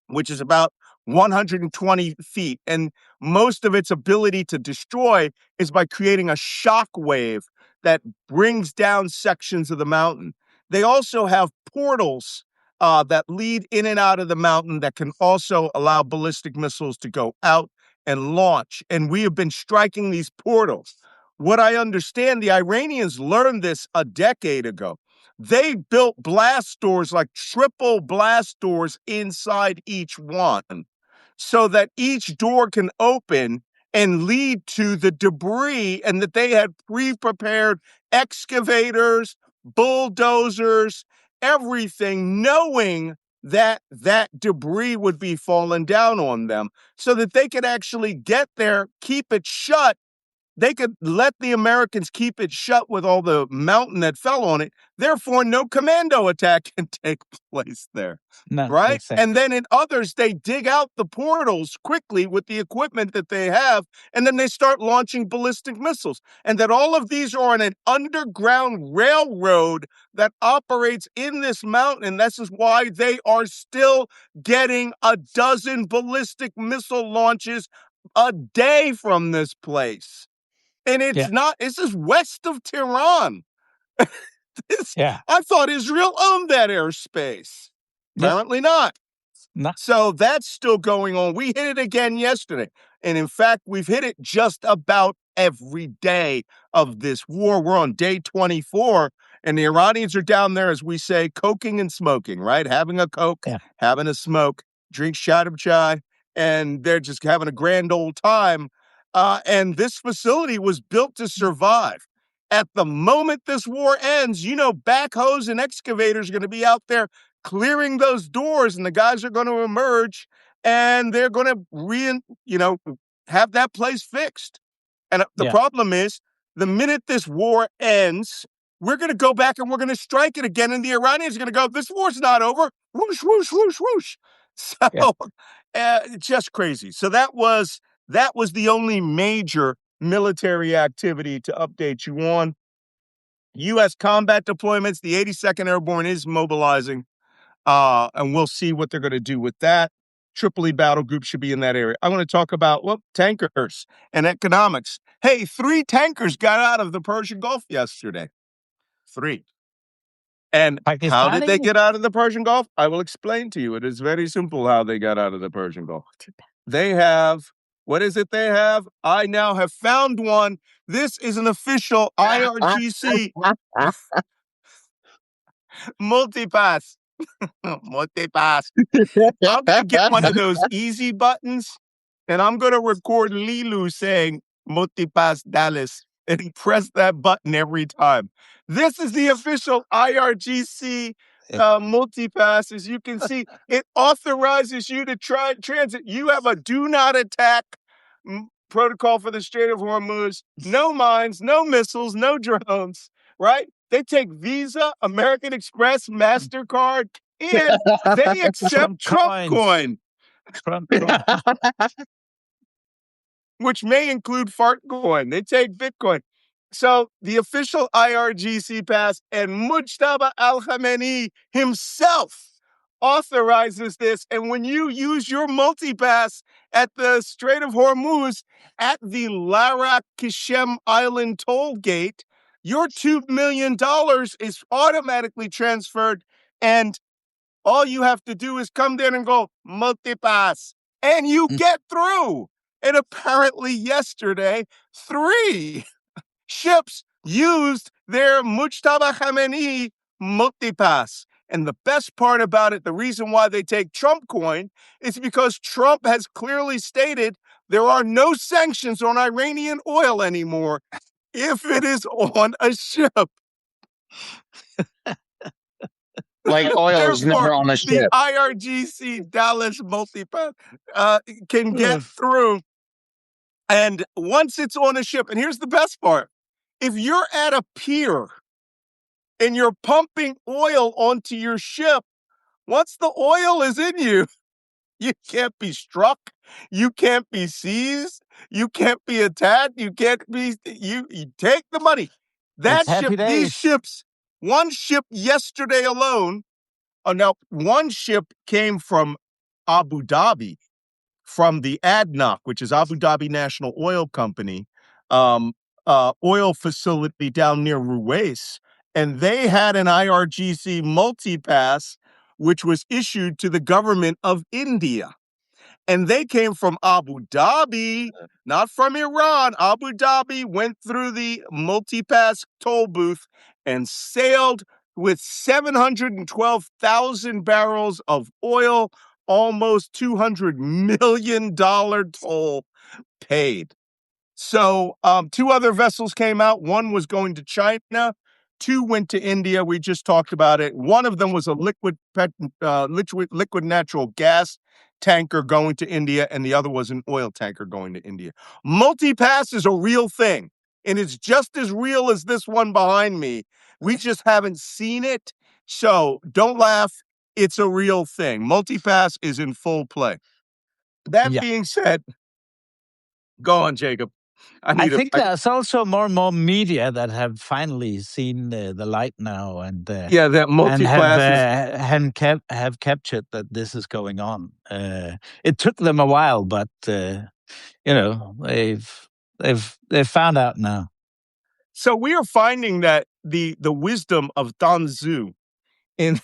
which is about 120 feet. And most of its ability to destroy is by creating a shock wave that brings down sections of the mountain. They also have portals that lead in and out of the mountain that can also allow ballistic missiles to go out and launch. And we have been striking these portals. What I understand, the Iranians learned this a decade ago. They built blast doors, like triple blast doors inside each one, so that each door can open and lead to the debris, and that they had pre-prepared excavators, bulldozers, everything, knowing that that debris would be falling down on them, so that they could actually get there, keep it shut. They could let the Americans keep it shut with all the mountain that fell on it. Therefore, no commando attack can take place there. No, Right? exactly. And then in others, they dig out the portals quickly with the equipment that they have, and then they start launching ballistic missiles. And that all of these are on an underground railroad that operates in this mountain. This is why they are still getting a dozen ballistic missile launches a day from this place. And Yeah. this is west of Tehran. Yeah. I thought Israel owned that airspace. Yeah. Apparently not. No. So that's still going on. We hit it again yesterday. And in fact, we've hit it just about every day of this war. We're on day 24, and the Iranians are down there, as we say, coking and smoking, right? Having a Coke, Yeah. having a smoke, drink shot of chai, and they're just having a grand old time. And this facility was built to survive. At the moment this war ends, backhoes and excavators are going to be out there clearing those doors, and the guys are going to emerge, and they're going to have that place fixed. And the problem is, the minute this war ends, we're going to go back and we're going to strike it again, and the Iranians are going to go, this war's not over. Whoosh, whoosh, whoosh, whoosh. So it's just crazy. So that was the only major military activity to update you on. U.S. combat deployments, the 82nd Airborne is mobilizing. And we'll see what they're going to do with that. Tripoli battle group should be in that area. I want to talk about tankers and economics. Hey, 3 tankers got out of the Persian Gulf yesterday. 3. And how did they get out of the Persian Gulf? I will explain to you. It is very simple how they got out of the Persian Gulf. They have, what is it they have? I now have found one. This is an official IRGC multipass. Multipass. I'm going to get one of those easy buttons, and I'm going to record Lilu saying Multipass Dallas and press that button every time. This is the official IRGC multipass. As you can see, it authorizes you to try transit. You have a do not attack protocol for the Strait of Hormuz. No mines, no missiles, no drones, right? They take Visa, American Express, MasterCard, and they accept Trump coin. Trump coin. Which may include fart coin. They take Bitcoin. So the official IRGC pass, and Mujtaba al-Khamenei himself authorizes this. And when you use your multipass at the Strait of Hormuz at the Larak Kishem Island toll gate, your $2 million is automatically transferred, and all you have to do is come there and go, multipass, and you get through. And apparently yesterday, 3 ships used their Mujtaba Khamenei multipass. And the best part about it, the reason why they take Trump coin, is because Trump has clearly stated there are no sanctions on Iranian oil anymore if it is on a ship. Like oil is never Therefore, on a the ship. IRGC Dallas multipath can get Ugh. through. And once it's on a ship, and here's the best part, if you're at a pier and you're pumping oil onto your ship, once the oil is in you, you can't be struck, you can't be seized, you can't be attacked, you can't be, you take the money. That It's ship, happy these days. ships, one ship yesterday alone, now one ship came from Abu Dhabi, from the ADNOC, which is Abu Dhabi National Oil Company, oil facility down near Ruwais, and they had an IRGC multipass, which was issued to the government of India. And they came from Abu Dhabi, not from Iran. Abu Dhabi went through the multipass toll booth and sailed with 712,000 barrels of oil, almost $200 million toll paid. So two other vessels came out. One was going to China. Two went to India. We just talked about it. One of them was a liquid natural gas tanker going to India, and the other was an oil tanker going to India. Multipass is a real thing, and it's just as real as this one behind me. We just haven't seen it. So don't laugh. It's a real thing. Multipass is in full play. That Yeah. being said, go on, Jacob. I think there's also more and more media that have finally seen the light now, and that and multipass is have captured that this is going on. It took them a while, but they've found out now. So we are finding that the wisdom of Dan Zhu in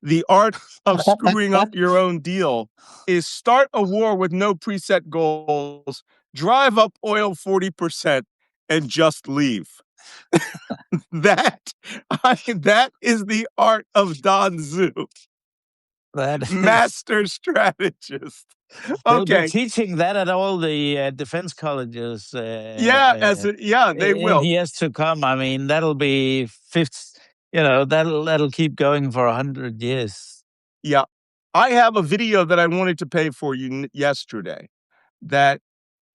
the art of screwing up your own deal is start a war with no preset goals, drive up oil 40%, and just leave. that is the art of Dan Zhu, That is, master strategist. they'll be Okay, teaching that at all the defense colleges. they In will. years to come. I mean, that'll be fifth. That'll keep going for 100 years. Yeah. I have a video that I wanted to play for you yesterday. That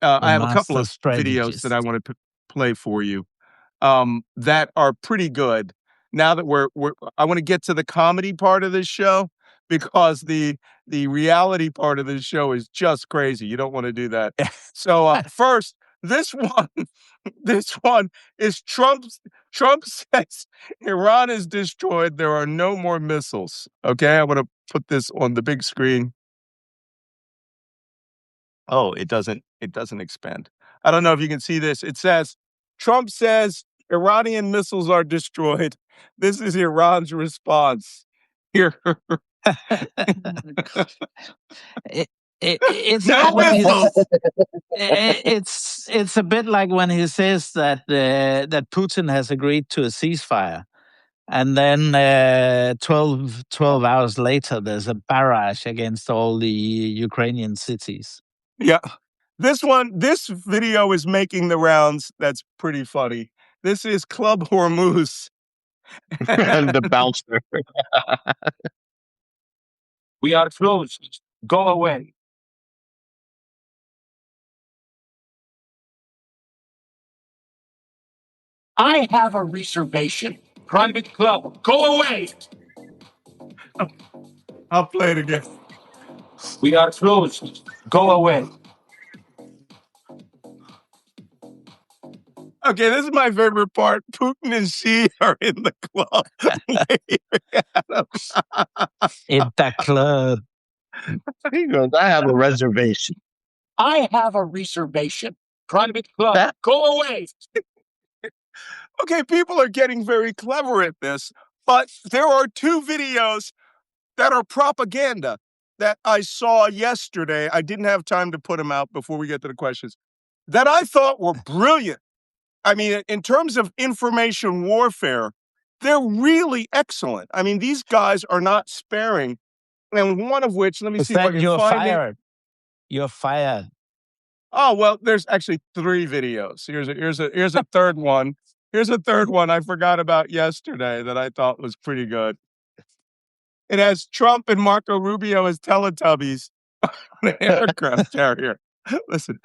The I have a couple master of videos that I strategist. want to play for you that are pretty good. Now that I want to get to the comedy part of this show because the reality part of this show is just crazy. You don't want to do that. So first, this one, this one is Trump's. Trump says Iran is destroyed. There are no more missiles. Okay, I want to put this on the big screen. Oh, it doesn't expand. I don't know if you can see this. It says Trump says Iranian missiles are destroyed. This is Iran's response. Here. It's No when missiles. it's a bit like when he says that that Putin has agreed to a ceasefire, and then 12 hours later there's a barrage against all the Ukrainian cities. Yeah. This video is making the rounds. That's pretty funny. This is Club Hormuz. And the bouncer. We are closed. Go away. I have a reservation. Private club. Go away. I'll play it again. We are closed. Go away. Okay, this is my favorite part. Putin and Xi are in the club. In the club. He goes, I have a reservation. I have a reservation. Private club. Go away. Okay, people are getting very clever at this, but there are two videos that are propaganda that I saw yesterday. I didn't have time to put them out before we get to the questions, that I thought were brilliant. I mean, in terms of information warfare, they're really excellent. I mean, these guys are not sparing. And one of which, let me see if I can You're find it. fired. You're fired. Oh, well, there's actually three videos. Here's a third one. Here's a third one I forgot about yesterday that I thought was pretty good. It has Trump and Marco Rubio as Teletubbies on an aircraft carrier. Listen.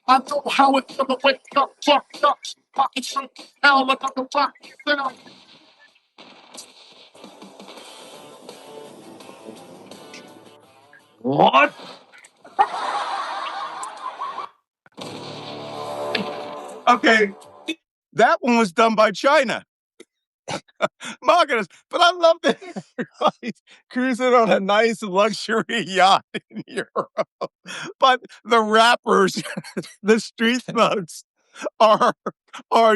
I know how it's gonna wake up, fucked up, pocket some hell of a fuck. What? Okay, that one was done by China. My goodness, but I love that everybody's cruising on a nice luxury yacht in Europe. But the rappers, the street thugs, are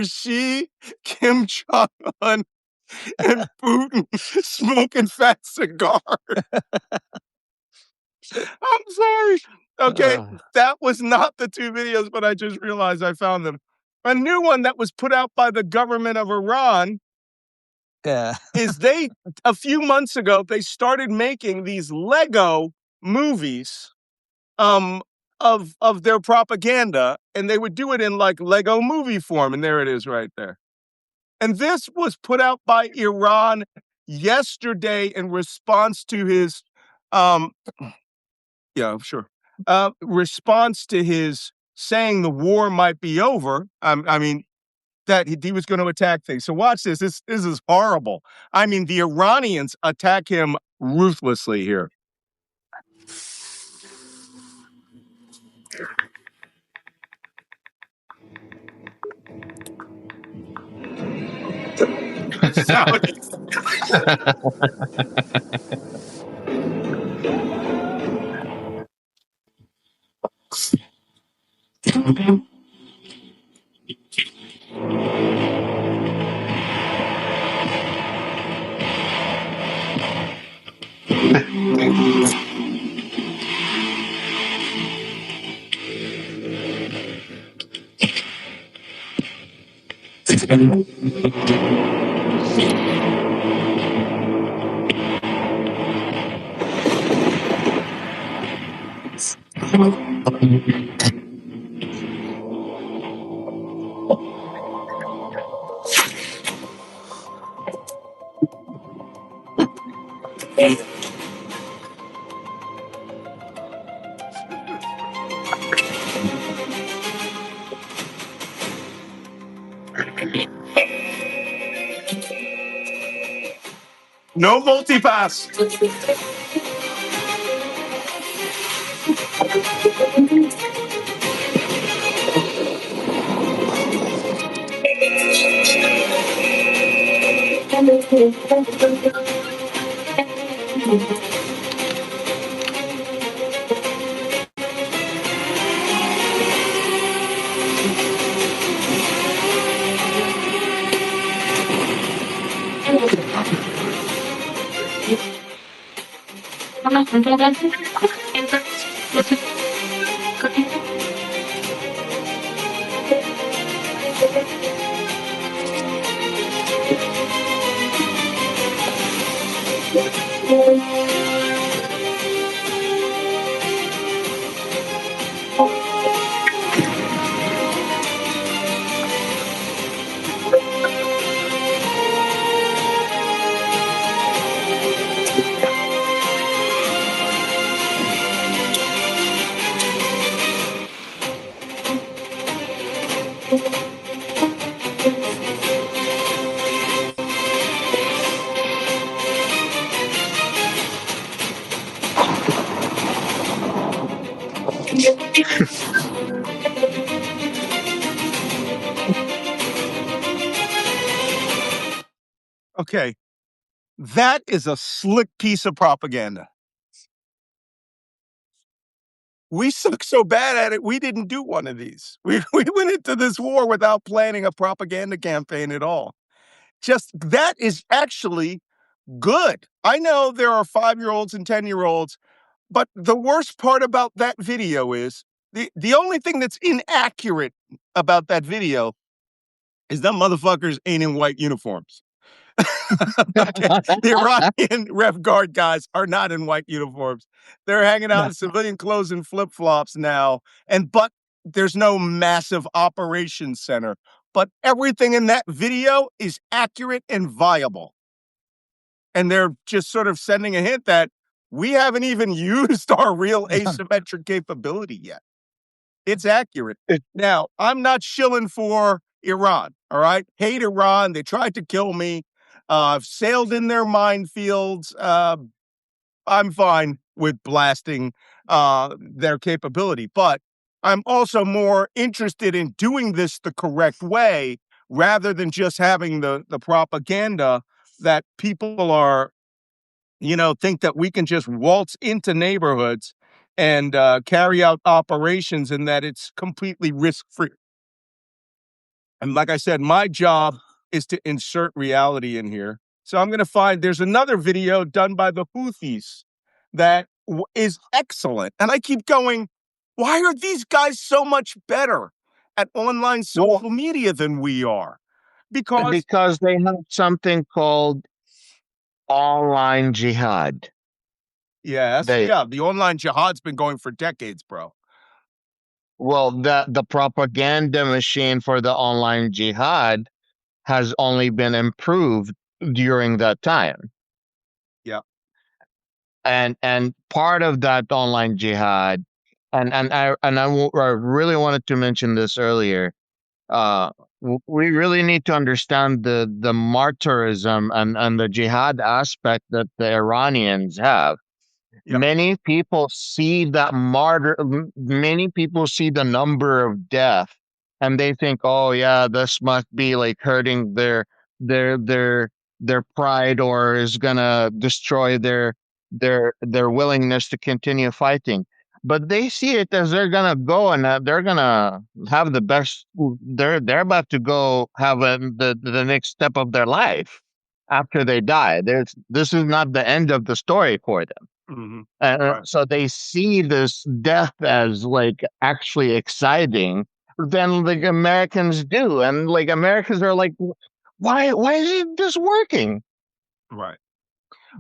Xi, Kim Jong Un, and Putin smoking fat cigars. I'm sorry. Okay, that was not the two videos, but I just realized I found them. A new one that was put out by the government of Iran is a few months ago, they started making these Lego movies of their propaganda, and they would do it in like Lego movie form, and there it is right there. And this was put out by Iran yesterday in response to his response to his saying the war might be over. I mean, that he was going to attack things. So watch this. This is horrible. I mean, the Iranians attack him ruthlessly here. No multipass. Okay, that is a slick piece of propaganda. We suck so bad at it, we didn't do one of these. We went into this war without planning a propaganda campaign at all. Just that is actually good. I know there are 5-year-olds and 10-year-olds, but the worst part about that video is the only thing that's inaccurate about that video is them motherfuckers ain't in white uniforms. Okay. The Iranian Rev Guard guys are not in white uniforms. They're hanging out No. in civilian clothes and flip-flops now. But there's no massive operations center. But everything in that video is accurate and viable. And they're just sort of sending a hint that we haven't even used our real asymmetric capability yet. It's accurate. Now, I'm not shilling for Iran, all right? Hate Iran. They tried to kill me. I've sailed in their minefields. I'm fine with blasting their capability. But I'm also more interested in doing this the correct way rather than just having the propaganda that people are, think that we can just waltz into neighborhoods and carry out operations and that it's completely risk-free. And like I said, my job is to insert reality in here. So I'm going to find there's another video done by the Houthis that is excellent. And I keep going, why are these guys so much better at online social media than we are? Because they have something called online jihad. The online jihad's been going for decades, bro. Well, the propaganda machine for the online jihad has only been improved during that time. Yeah. And part of that online jihad, I really wanted to mention this earlier. We really need to understand the martyrism and the jihad aspect that the Iranians have. Yep. Many people see many people see the number of death and they think, oh yeah, this must be like hurting their their pride, or is gonna destroy their willingness to continue fighting. But they see it as they're gonna go and they're gonna have the best. They're about to go have the next step of their life after they die. This is not the end of the story for them. Mm-hmm. Right. So they see this death as like actually exciting than like Americans do, and like Americans are like, why isn't this working? Right.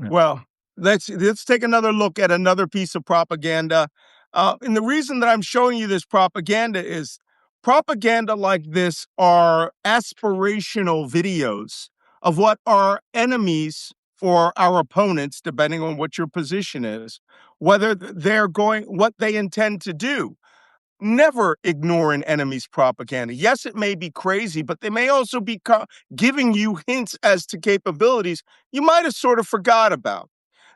Yeah. Well, let's take another look at another piece of propaganda. And the reason that I'm showing you this propaganda is propaganda like this are aspirational videos of what our enemies or our opponents, depending on what your position is, whether what they intend to do. Never ignore an enemy's propaganda. Yes, it may be crazy, but they may also be giving you hints as to capabilities you might have sort of forgot about.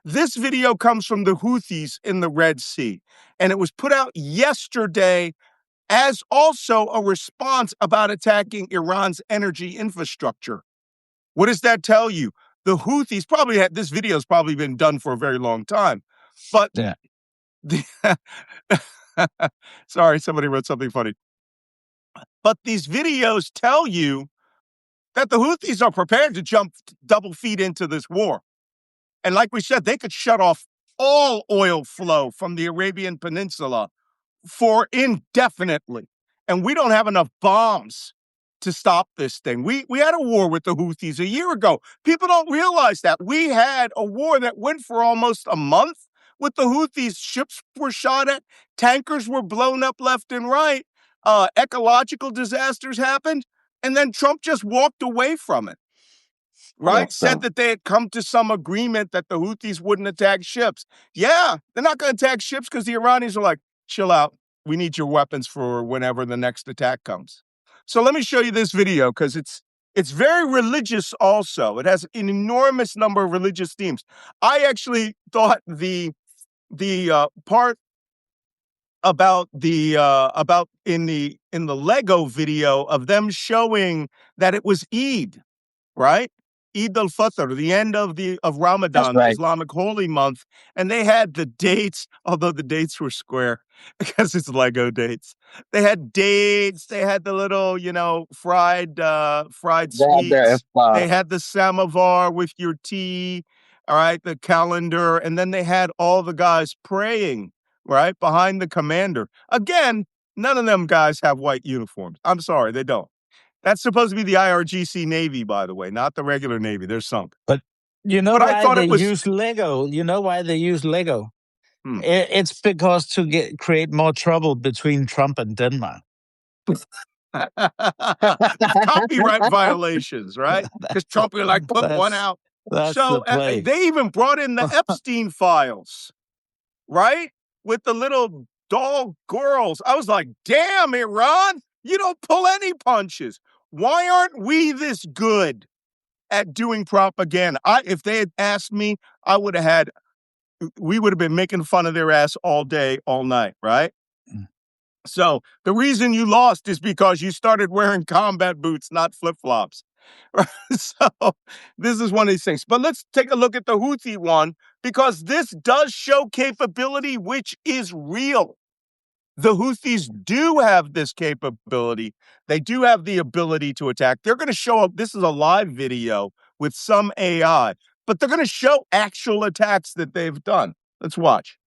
This video comes from the Houthis in the Red Sea, and it was put out yesterday as also a response about attacking Iran's energy infrastructure. What does that tell you? The Houthis this video's probably been done for a very long time, but yeah. Sorry, somebody wrote something funny. But these videos tell you that the Houthis are prepared to jump double feet into this war. And like we said, they could shut off all oil flow from the Arabian Peninsula for indefinitely. And we don't have enough bombs to stop this thing. We had a war with the Houthis a year ago. People don't realize that. We had a war that went for almost a month with the Houthis. Ships were shot at, tankers were blown up left and right, ecological disasters happened, and then Trump just walked away from it. Right? Said that they had come to some agreement that the Houthis wouldn't attack ships. Yeah, they're not going to attack ships because the Iranians are like, chill out. We need your weapons for whenever the next attack comes. So let me show you this video because it's very religious also. It has an enormous number of religious themes. I actually thought the part about in the Lego video of them showing that it was Eid, right? Eid al-Fitr, the end of Ramadan, the Islamic holy month, and they had the dates, although the dates were square because it's Lego dates. They had dates, they had the little, fried sweets. They had the samovar with your tea, all right, the calendar, and then they had all the guys praying, right, behind the commander. Again, none of them guys have white uniforms. I'm sorry, they don't. That's supposed to be the IRGC Navy, by the way, not the regular Navy. They're sunk. But you know But I why thought they it was use Lego? You know why they use Lego? Hmm. It's because to create more trouble between Trump and Denmark. copyright violations, right? Because Trump would like put one out. That's So the play. they even brought in the Epstein files, right? With the little doll girls. I was like, damn, Iran, you don't pull any punches. Why aren't we this good at doing propaganda? If they had asked me, we would have been making fun of their ass all day, all night, right? So the reason you lost is because you started wearing combat boots, not flip-flops. So this is one of these things. But let's take a look at the Houthi one, because this does show capability, which is real. The Houthis do have this capability. They do have the ability to attack. They're going to show up. This is a live video with some AI, but they're going to show actual attacks that they've done. Let's watch.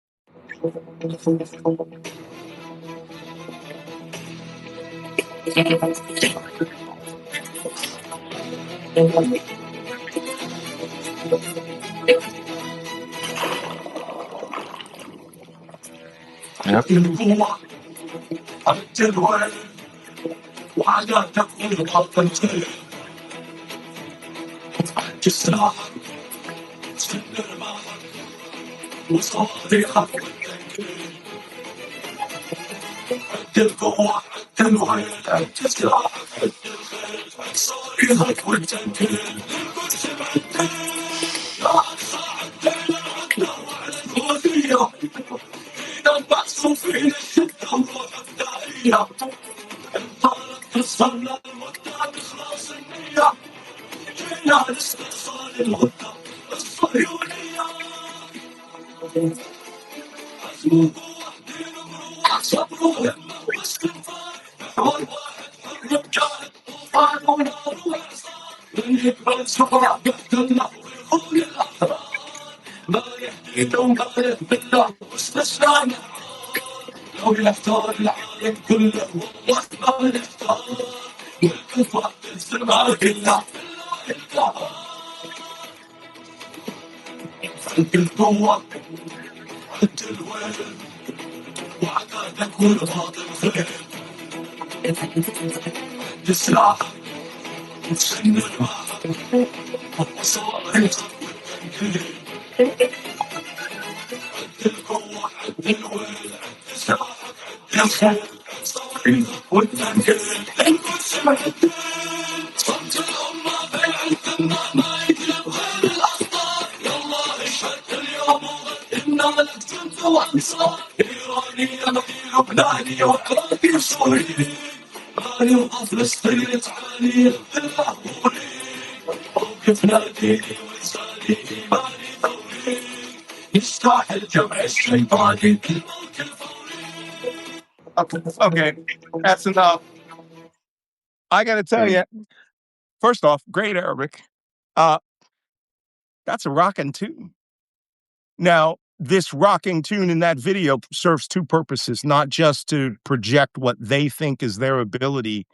Okay, that's enough. I got to tell you, first off, great Arabic. That's a rocking tune. Now, this rocking tune in that video serves two purposes, not just to project what they think is their ability,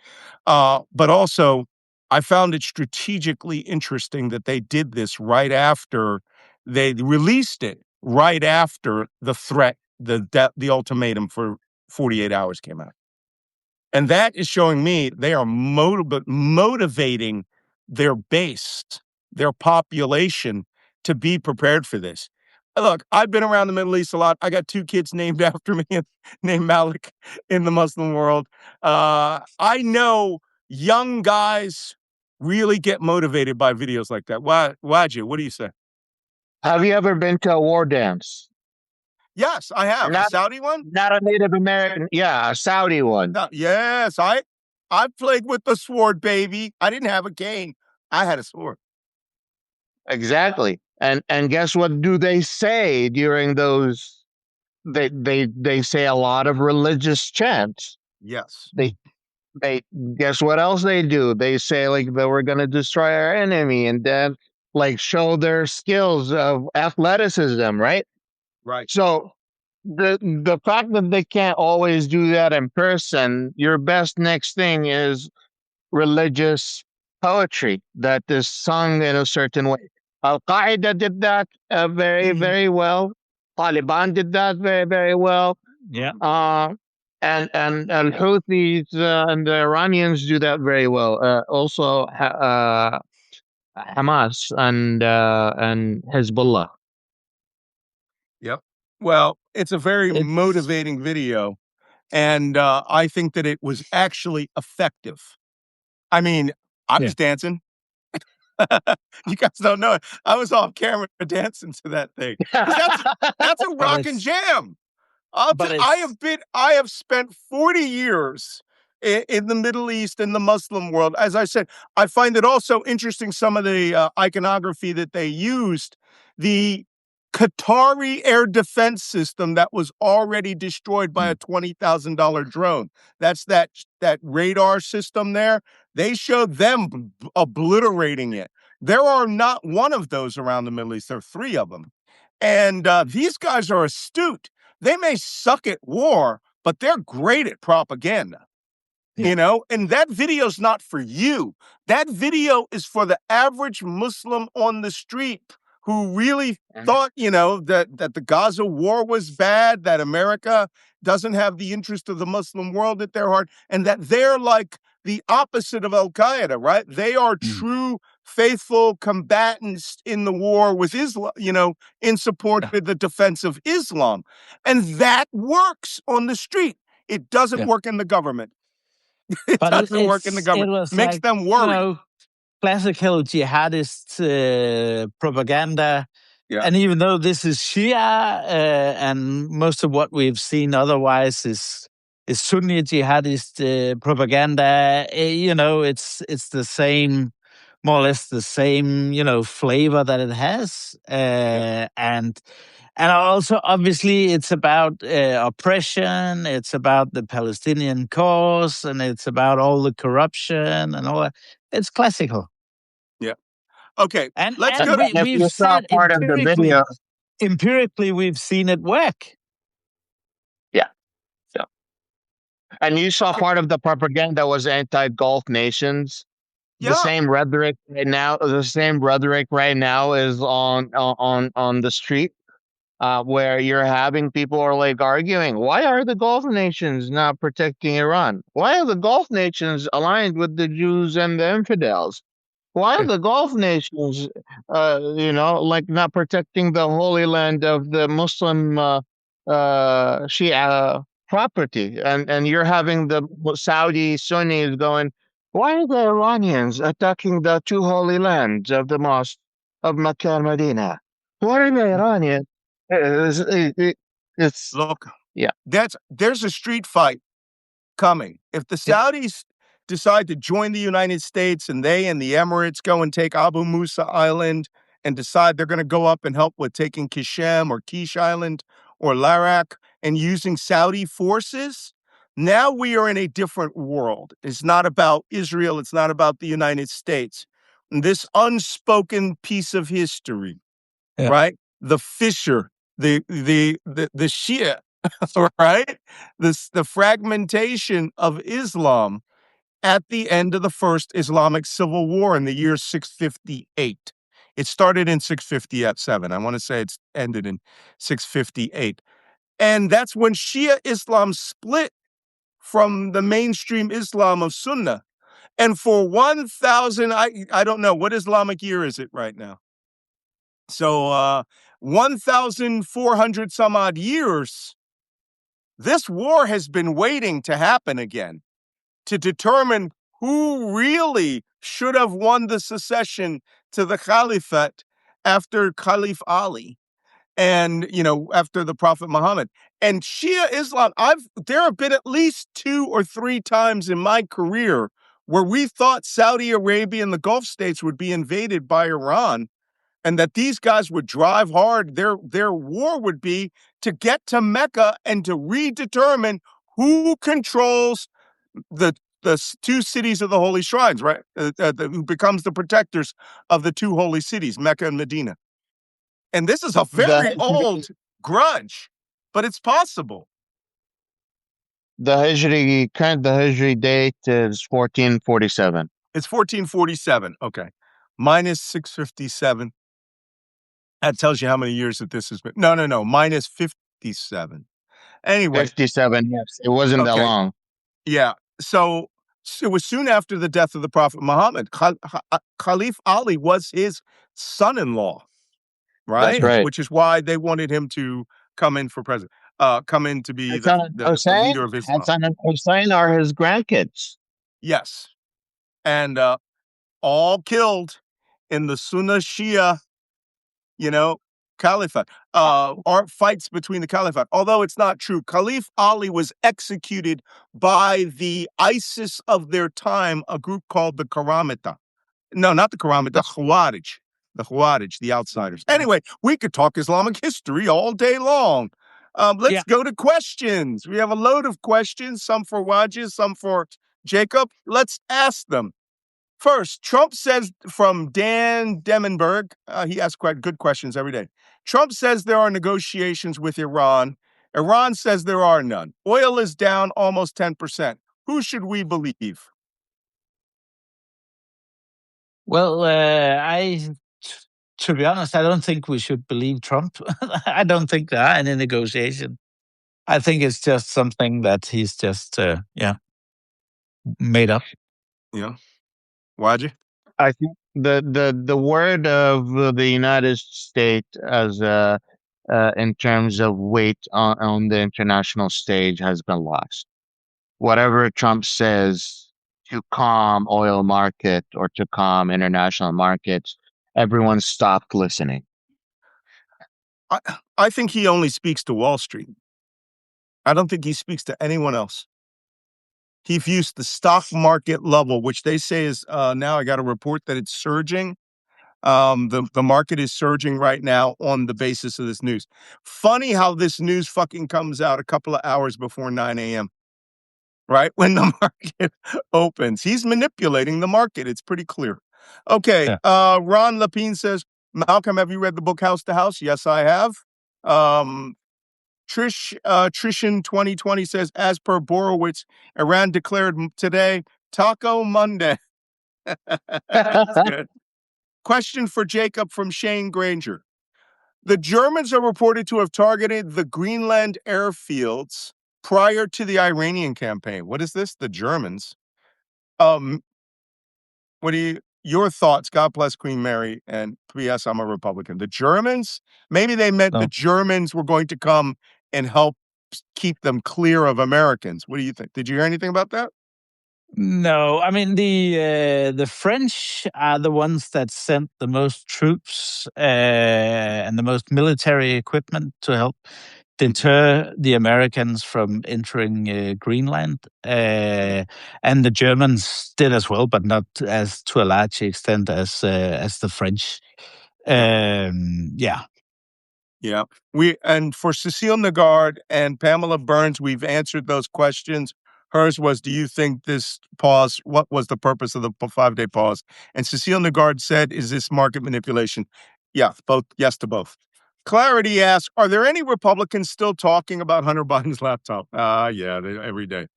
but also I found it strategically interesting that they did this right after they released it, right after the threat, the ultimatum for 48 hours came out. And that is showing me they are motivating their base, their population to be prepared for this. Look, I've been around the Middle East a lot. I got two kids named after me, named Malik in the Muslim world. I know young guys really get motivated by videos like that. Why'd what do you say? Have you ever been to a war dance? Yes, I have. A Not Saudi one? not a Native American, yeah, a Saudi one. No, yes, I played with the sword, baby. I didn't have a cane. I had a sword. Exactly. And guess what do they say during those? They say a lot of religious chants. Yes. They guess what else they do? They say like that we're gonna destroy our enemy and then like show their skills of athleticism, right? Right. So the fact that they can't always do that in person, your best next thing is religious poetry that is sung in a certain way. Al Qaeda did that very, Mm. very well. Taliban did that very, very well. Yeah. And Al Houthis and the Iranians do that very well. Also, Hamas and Hezbollah. Yep. Well, it's a very It's motivating video, and I think that it was actually effective. I mean, I yeah. was dancing. You guys don't know it. I was off camera dancing to that thing because that's a But rockin' it's jam. but I it's have spent 40 years in the Middle East and the Muslim world. As I said, I find it also interesting some of the iconography that they used. The Qatari air defense system that was already destroyed by a $20,000 drone. That's that radar system there. They showed them obliterating it. There are not one of those around the Middle East. There are three of them. And these guys are astute. They may suck at war, but they're great at propaganda. Yeah. And that video's not for you. That video is for the average Muslim on the street who really thought, that the Gaza war was bad, that America doesn't have the interest of the Muslim world at their heart, and that they're like the opposite of Al Qaeda, right? They are Mm. true, faithful combatants in the war with Islam, in support Yeah. of the defense of Islam. And that works on the street. It doesn't Yeah. work in the government. It But doesn't work in the it government. was Makes like, them worry. classical jihadist propaganda. Yeah. And even though this is Shia, and most of what we've seen otherwise is Sunni jihadist propaganda, it's the same, more or less the same, flavor that it has, Yeah. and also obviously it's about oppression, it's about the Palestinian cause, and it's about all the corruption and all that. It's classical, Yeah. Okay. and Let's and go to. we And if we've you saw said part of the video, empirically we've seen it work. yeah. So, and you saw part of the propaganda was anti-Gulf nations. The Yeah. same rhetoric right now. The same rhetoric right now is on the street, where you're having people are like arguing. Why are the Gulf nations not protecting Iran? Why are the Gulf nations aligned with the Jews and the infidels? Why are the Gulf nations, like not protecting the holy land of the Muslim Shia property? And you're having the Saudi Sunnis going, why are the Iranians attacking the two holy lands of the mosque of Mecca and Medina? Why are the Iranians? It's Look, yeah. there's a street fight coming. If the Yeah. Saudis decide to join the United States and they and the Emirates go and take Abu Musa Island and decide they're going to go up and help with taking Kishem or Kish Island or Larak and using Saudi forces, now we are in a different world. It's not about Israel. It's not about the United States. And this unspoken piece of history, Yeah. right? The fissure, the Shia, right? The fragmentation of Islam at the end of the first Islamic civil war in the year 658. It started in 657. I want to say it's ended in 658. And that's when Shia Islam split from the mainstream Islam of Sunnah. And for 1,000, I don't know, what Islamic year is it right now? So 1,400 some odd years, this war has been waiting to happen again to determine who really should have won the succession to the caliphate after Caliph Ali and, after the Prophet Muhammad. And Shia Islam, there have been at least 2 or 3 times in my career where we thought Saudi Arabia and the Gulf states would be invaded by Iran and that these guys would drive hard. Their war would be to get to Mecca and to redetermine who controls the 2 cities of the holy shrines, right? Who becomes the protectors of the 2 holy cities, Mecca and Medina. And this is a very The old grudge, but it's possible. current Hijri date is 1447. It's 1447. Okay. Minus 657. That tells you how many years that this has been. No. Minus 57. Anyway, 57, yes. It wasn't that okay. long. Yeah. So it was soon after the death of the Prophet Muhammad. Khalif Ali was his son-in-law, That's right? right. Which is why they wanted him to come in for president, come in to be Hassan the leader of Islam. Hassan and Hussein are his grandkids. Yes. And all killed in the Sunni Shia, caliphate, or fights between the caliphate. Although it's not true. Khalif Ali was executed by the ISIS of their time, a group called the Karamita. No, not the Karamita, the Khawarij. The Khawarij, the outsiders. Anyway, we could talk Islamic history all day long. Let's go to questions. We have a load of questions, some for Wajid, some for Jacob. Let's ask them. First, Trump says, from Dan Demenberg, he asks quite good questions every day. Trump says there are negotiations with Iran. Iran says there are none. Oil is down almost 10%. Who should we believe? Well, to be honest, I don't think we should believe Trump. I don't think there are any negotiation. I think it's just something that he's just, made up. Yeah. Wajid? I think the word of the United States as in terms of weight on the international stage has been lost. Whatever Trump says to calm oil market or to calm international markets, everyone stopped listening. I think he only speaks to Wall Street. I don't think he speaks to anyone else. He views the stock market level, which they say is now, I got a report that it's surging. The market is surging right now on the basis of this news. Funny how this news fucking comes out a couple of hours before 9 a.m., right? When the market opens. He's manipulating the market. It's pretty clear. Okay. Yeah. Ron Lapine says, Malcolm, have you read the book House to House? Yes, I have. Trishan 2020 says, as per Borowitz, Iran declared today Taco Monday. That's good. Question for Jacob from Shane Granger. The Germans are reported to have targeted the Greenland airfields prior to the Iranian campaign. What is this? The Germans. Your thoughts? God bless Queen Mary. And P.S. I'm a Republican. The Germans? Maybe they meant the Germans were going to come and help keep them clear of Americans. What do you think? Did you hear anything about that? No, I mean the French are the ones that sent the most troops and the most military equipment to help deter the Americans from entering Greenland, and the Germans did as well, but not as to a large extent as the French. Yeah. Yeah. And for Cecile Nagard and Pamela Burns, we've answered those questions. Hers was, do you think this pause, what was the purpose of the 5-day pause? And Cecile Nagard said, is this market manipulation? Yeah, both. Yes to both. Clarity asks, are there any Republicans still talking about Hunter Biden's laptop? Yeah, every day.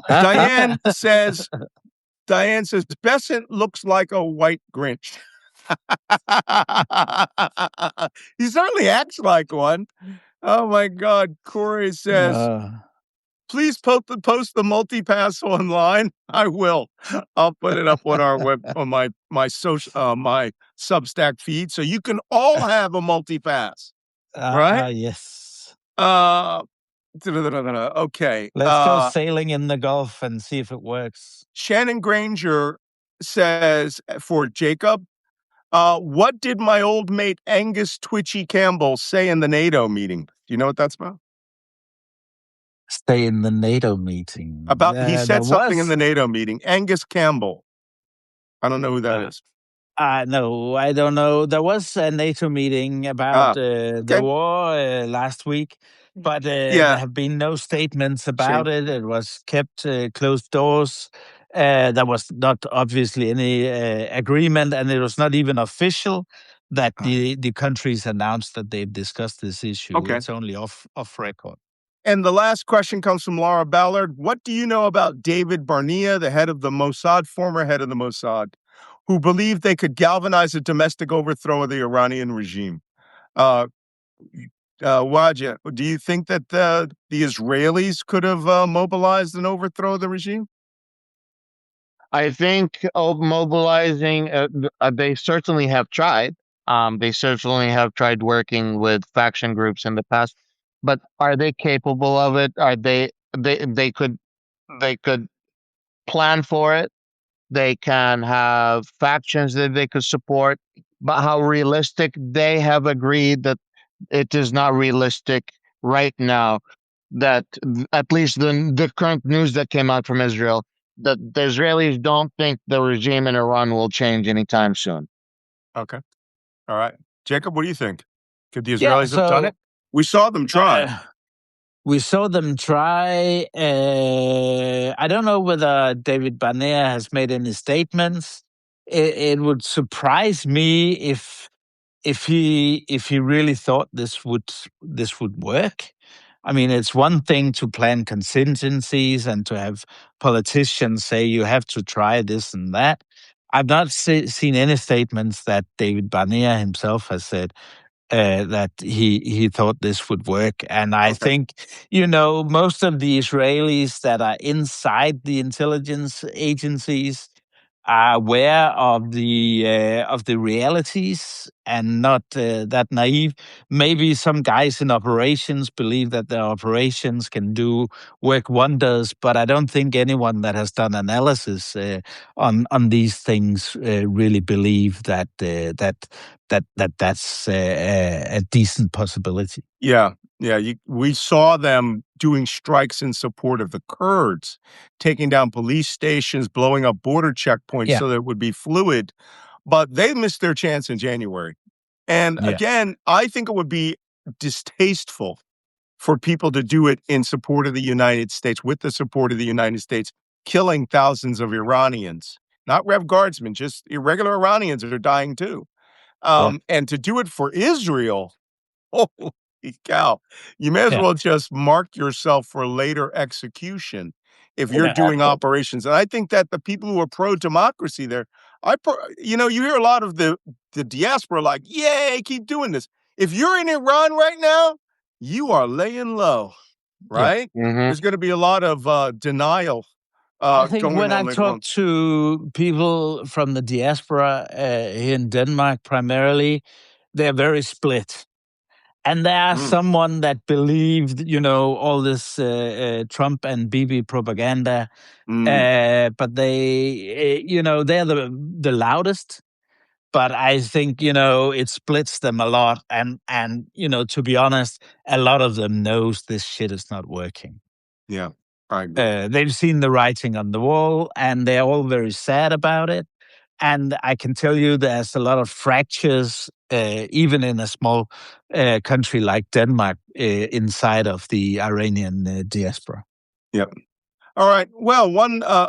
Diane says, Besant looks like a white Grinch. He certainly acts like one. Oh my God. Corey says, please post the multi-pass online. I will. I'll put it up on our on my social my Substack feed, so you can all have a multi-pass. Right? Yes. Okay. Let's go sailing in the Gulf and see if it works. Shannon Granger says for Jacob, what did my old mate Angus Twitchy Campbell say in the NATO meeting? Do you know what that's about? Stay in the NATO meeting. He said something in the NATO meeting. Angus Campbell. I don't know who that is. No, I don't know. There was a NATO meeting about the war last week, but there have been no statements about it. It was kept closed doors. There was not obviously any agreement, and it was not even official that the countries announced that they've discussed this issue. It's only off record. And the last question comes from Laura Ballard. What do you know about David Barnea, the head of the Mossad, former head of the Mossad, who believed they could galvanize a domestic overthrow of the Iranian regime? Uh, Waja, do you think that the Israelis could have mobilized and overthrow the regime? I think mobilizing, they certainly have tried. They certainly have tried working with faction groups in the past, but are they capable of it? Are they could plan for it? They can have factions that they could support, but how realistic, they have agreed that it is not realistic right now, that at least the current news that came out from Israel, that the Israelis don't think the regime in Iran will change anytime soon. Okay. All right. Jacob, what do you think? Could the Yeah, Israelis have done it? We saw them try. We saw them try. I don't know whether David Barnea has made any statements. It would surprise me if he really thought this would work. I mean, it's one thing to plan contingencies and to have politicians say you have to try this and that. I've not seen any statements that David Barnea himself has said that he thought this would work. And I think, most of the Israelis that are inside the intelligence agencies are aware of the realities and not that naive. Maybe some guys in operations believe that their operations can work wonders, but I don't think anyone that has done analysis on these things really believe that's a decent possibility. Yeah. We saw them doing strikes in support of the Kurds, taking down police stations, blowing up border checkpoints so that it would be fluid. But they missed their chance in January. And again, I think it would be distasteful for people to do it in support of the United States, with the support of the United States, killing thousands of Iranians, not Rev Guardsmen, just irregular Iranians that are dying too. And to do it for Israel, holy cow, you may as well just mark yourself for later execution if you're doing operations. And I think that the people who are pro-democracy there, you hear a lot of the diaspora like, yay, keep doing this. If you're in Iran right now, you are laying low, right? There's going to be a lot of denial. I think going when on I later on. talk to people from the diaspora here in Denmark primarily, they're very split. And there are someone that believed, all this Trump and Bibi propaganda, but they, they're the loudest. But I think, it splits them a lot. And to be honest, a lot of them knows this shit is not working. Yeah, I agree. They've seen the writing on the wall, and they're all very sad about it. And I can tell you there's a lot of fractures, even in a small country like Denmark, inside of the Iranian diaspora. Yep. All right. Well,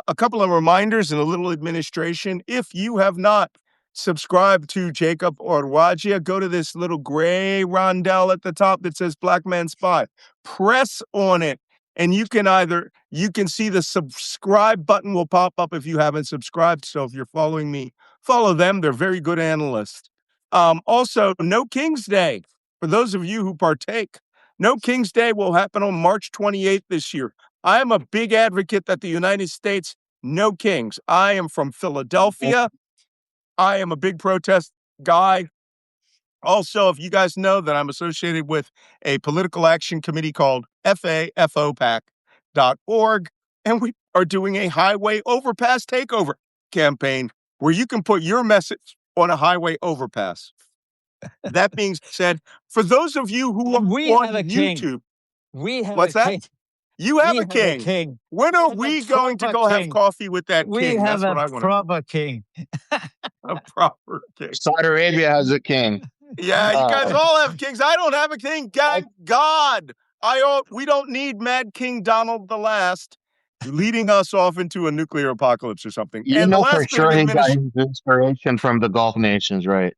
a couple of reminders and a little administration. If you have not subscribed to Jacob or Rajia, go to this little gray rondelle at the top that says Black Man Spy. Press on it, and you can see the subscribe button will pop up if you haven't subscribed. So if you're following me, follow them. They're very good analysts. Also, No King's Day. For those of you who partake, No King's Day will happen on March 28th this year. I am a big advocate that the United States, no kings. I am from Philadelphia. I am a big protest guy. Also, if you guys know that I'm associated with a political action committee called FAFOPAC.org, and we are doing a highway overpass takeover campaign where you can put your message on a highway overpass. That being said, for those of you who are on YouTube, what's that? You have a king. When are we going to go have coffee with that king? That's what I want. We have a proper king. A proper king. Saudi Arabia has a king. Yeah, you guys all have kings. I don't have a king. Thank God. We don't need Mad King Donald the Last leading us off into a nuclear apocalypse or something. You know for sure he got his inspiration from the Gulf nations, right?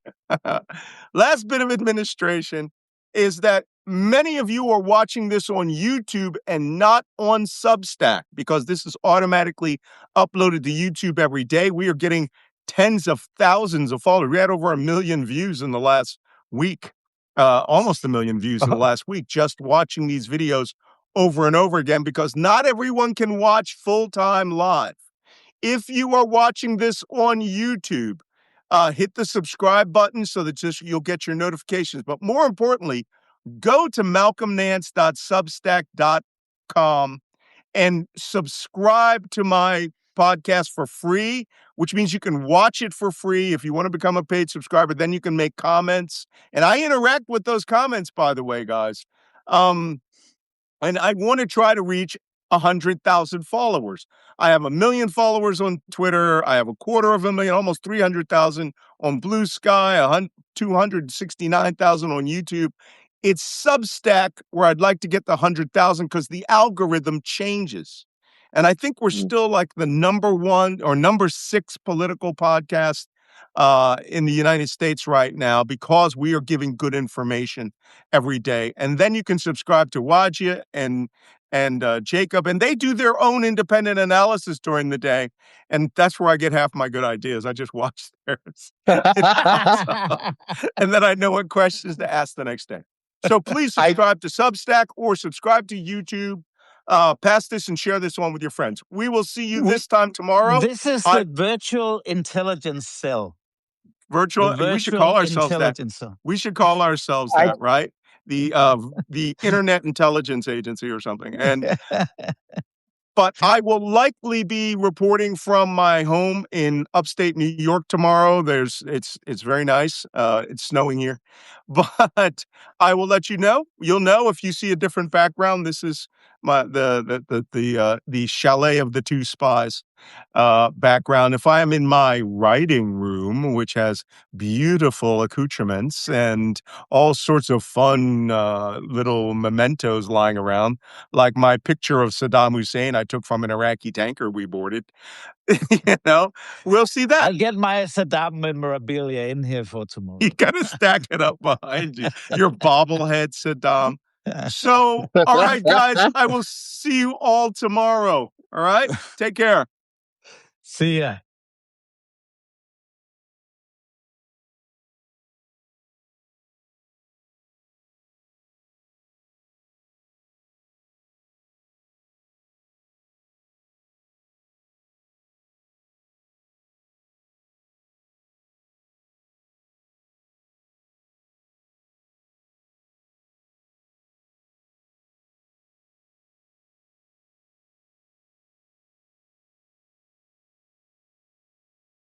Last bit of administration is that many of you are watching this on YouTube and not on Substack because this is automatically uploaded to YouTube every day. We are getting tens of thousands of followers. We had over 1 million views in the last week, almost 1 million views in the last week, just watching these videos over and over again because not everyone can watch full-time live. If you are watching this on YouTube, hit the subscribe button so that you'll get your notifications. But more importantly, go to malcolmnance.substack.com and subscribe to my podcast for free, which means you can watch it for free. If you want to become a paid subscriber, then you can make comments. And I interact with those comments, by the way, guys. And I want to try to reach 100,000 followers. I have 1 million followers on Twitter. I have 250,000, almost 300,000 on Blue Sky, 269,000 on YouTube. It's Substack where I'd like to get the 100,000 because the algorithm changes. And I think we're still like the number 1 or number 6 political podcast in the United States right now because we are giving good information every day. And then you can subscribe to Wajia and Jacob, and they do their own independent analysis during the day. And that's where I get half my good ideas. I just watch theirs. And then I know what questions to ask the next day. So please subscribe to Substack or subscribe to YouTube. Pass this and share this on with your friends. We will see you this time tomorrow. This is the virtual intelligence cell. We should call ourselves that. We should call ourselves that, right? The Internet Intelligence Agency or something. And but I will likely be reporting from my home in upstate New York tomorrow. It's very nice. It's snowing here, but I will let you know. You'll know if you see a different background. This is the chalet of the 2 spies background. If I am in my writing room, which has beautiful accoutrements and all sorts of fun little mementos lying around, like my picture of Saddam Hussein I took from an Iraqi tanker we boarded, we'll see that. I'll get my Saddam memorabilia in here for tomorrow. You got to stack it up behind you. Your bobblehead, Saddam. So, all right, guys, I will see you all tomorrow. All right? Take care. See ya.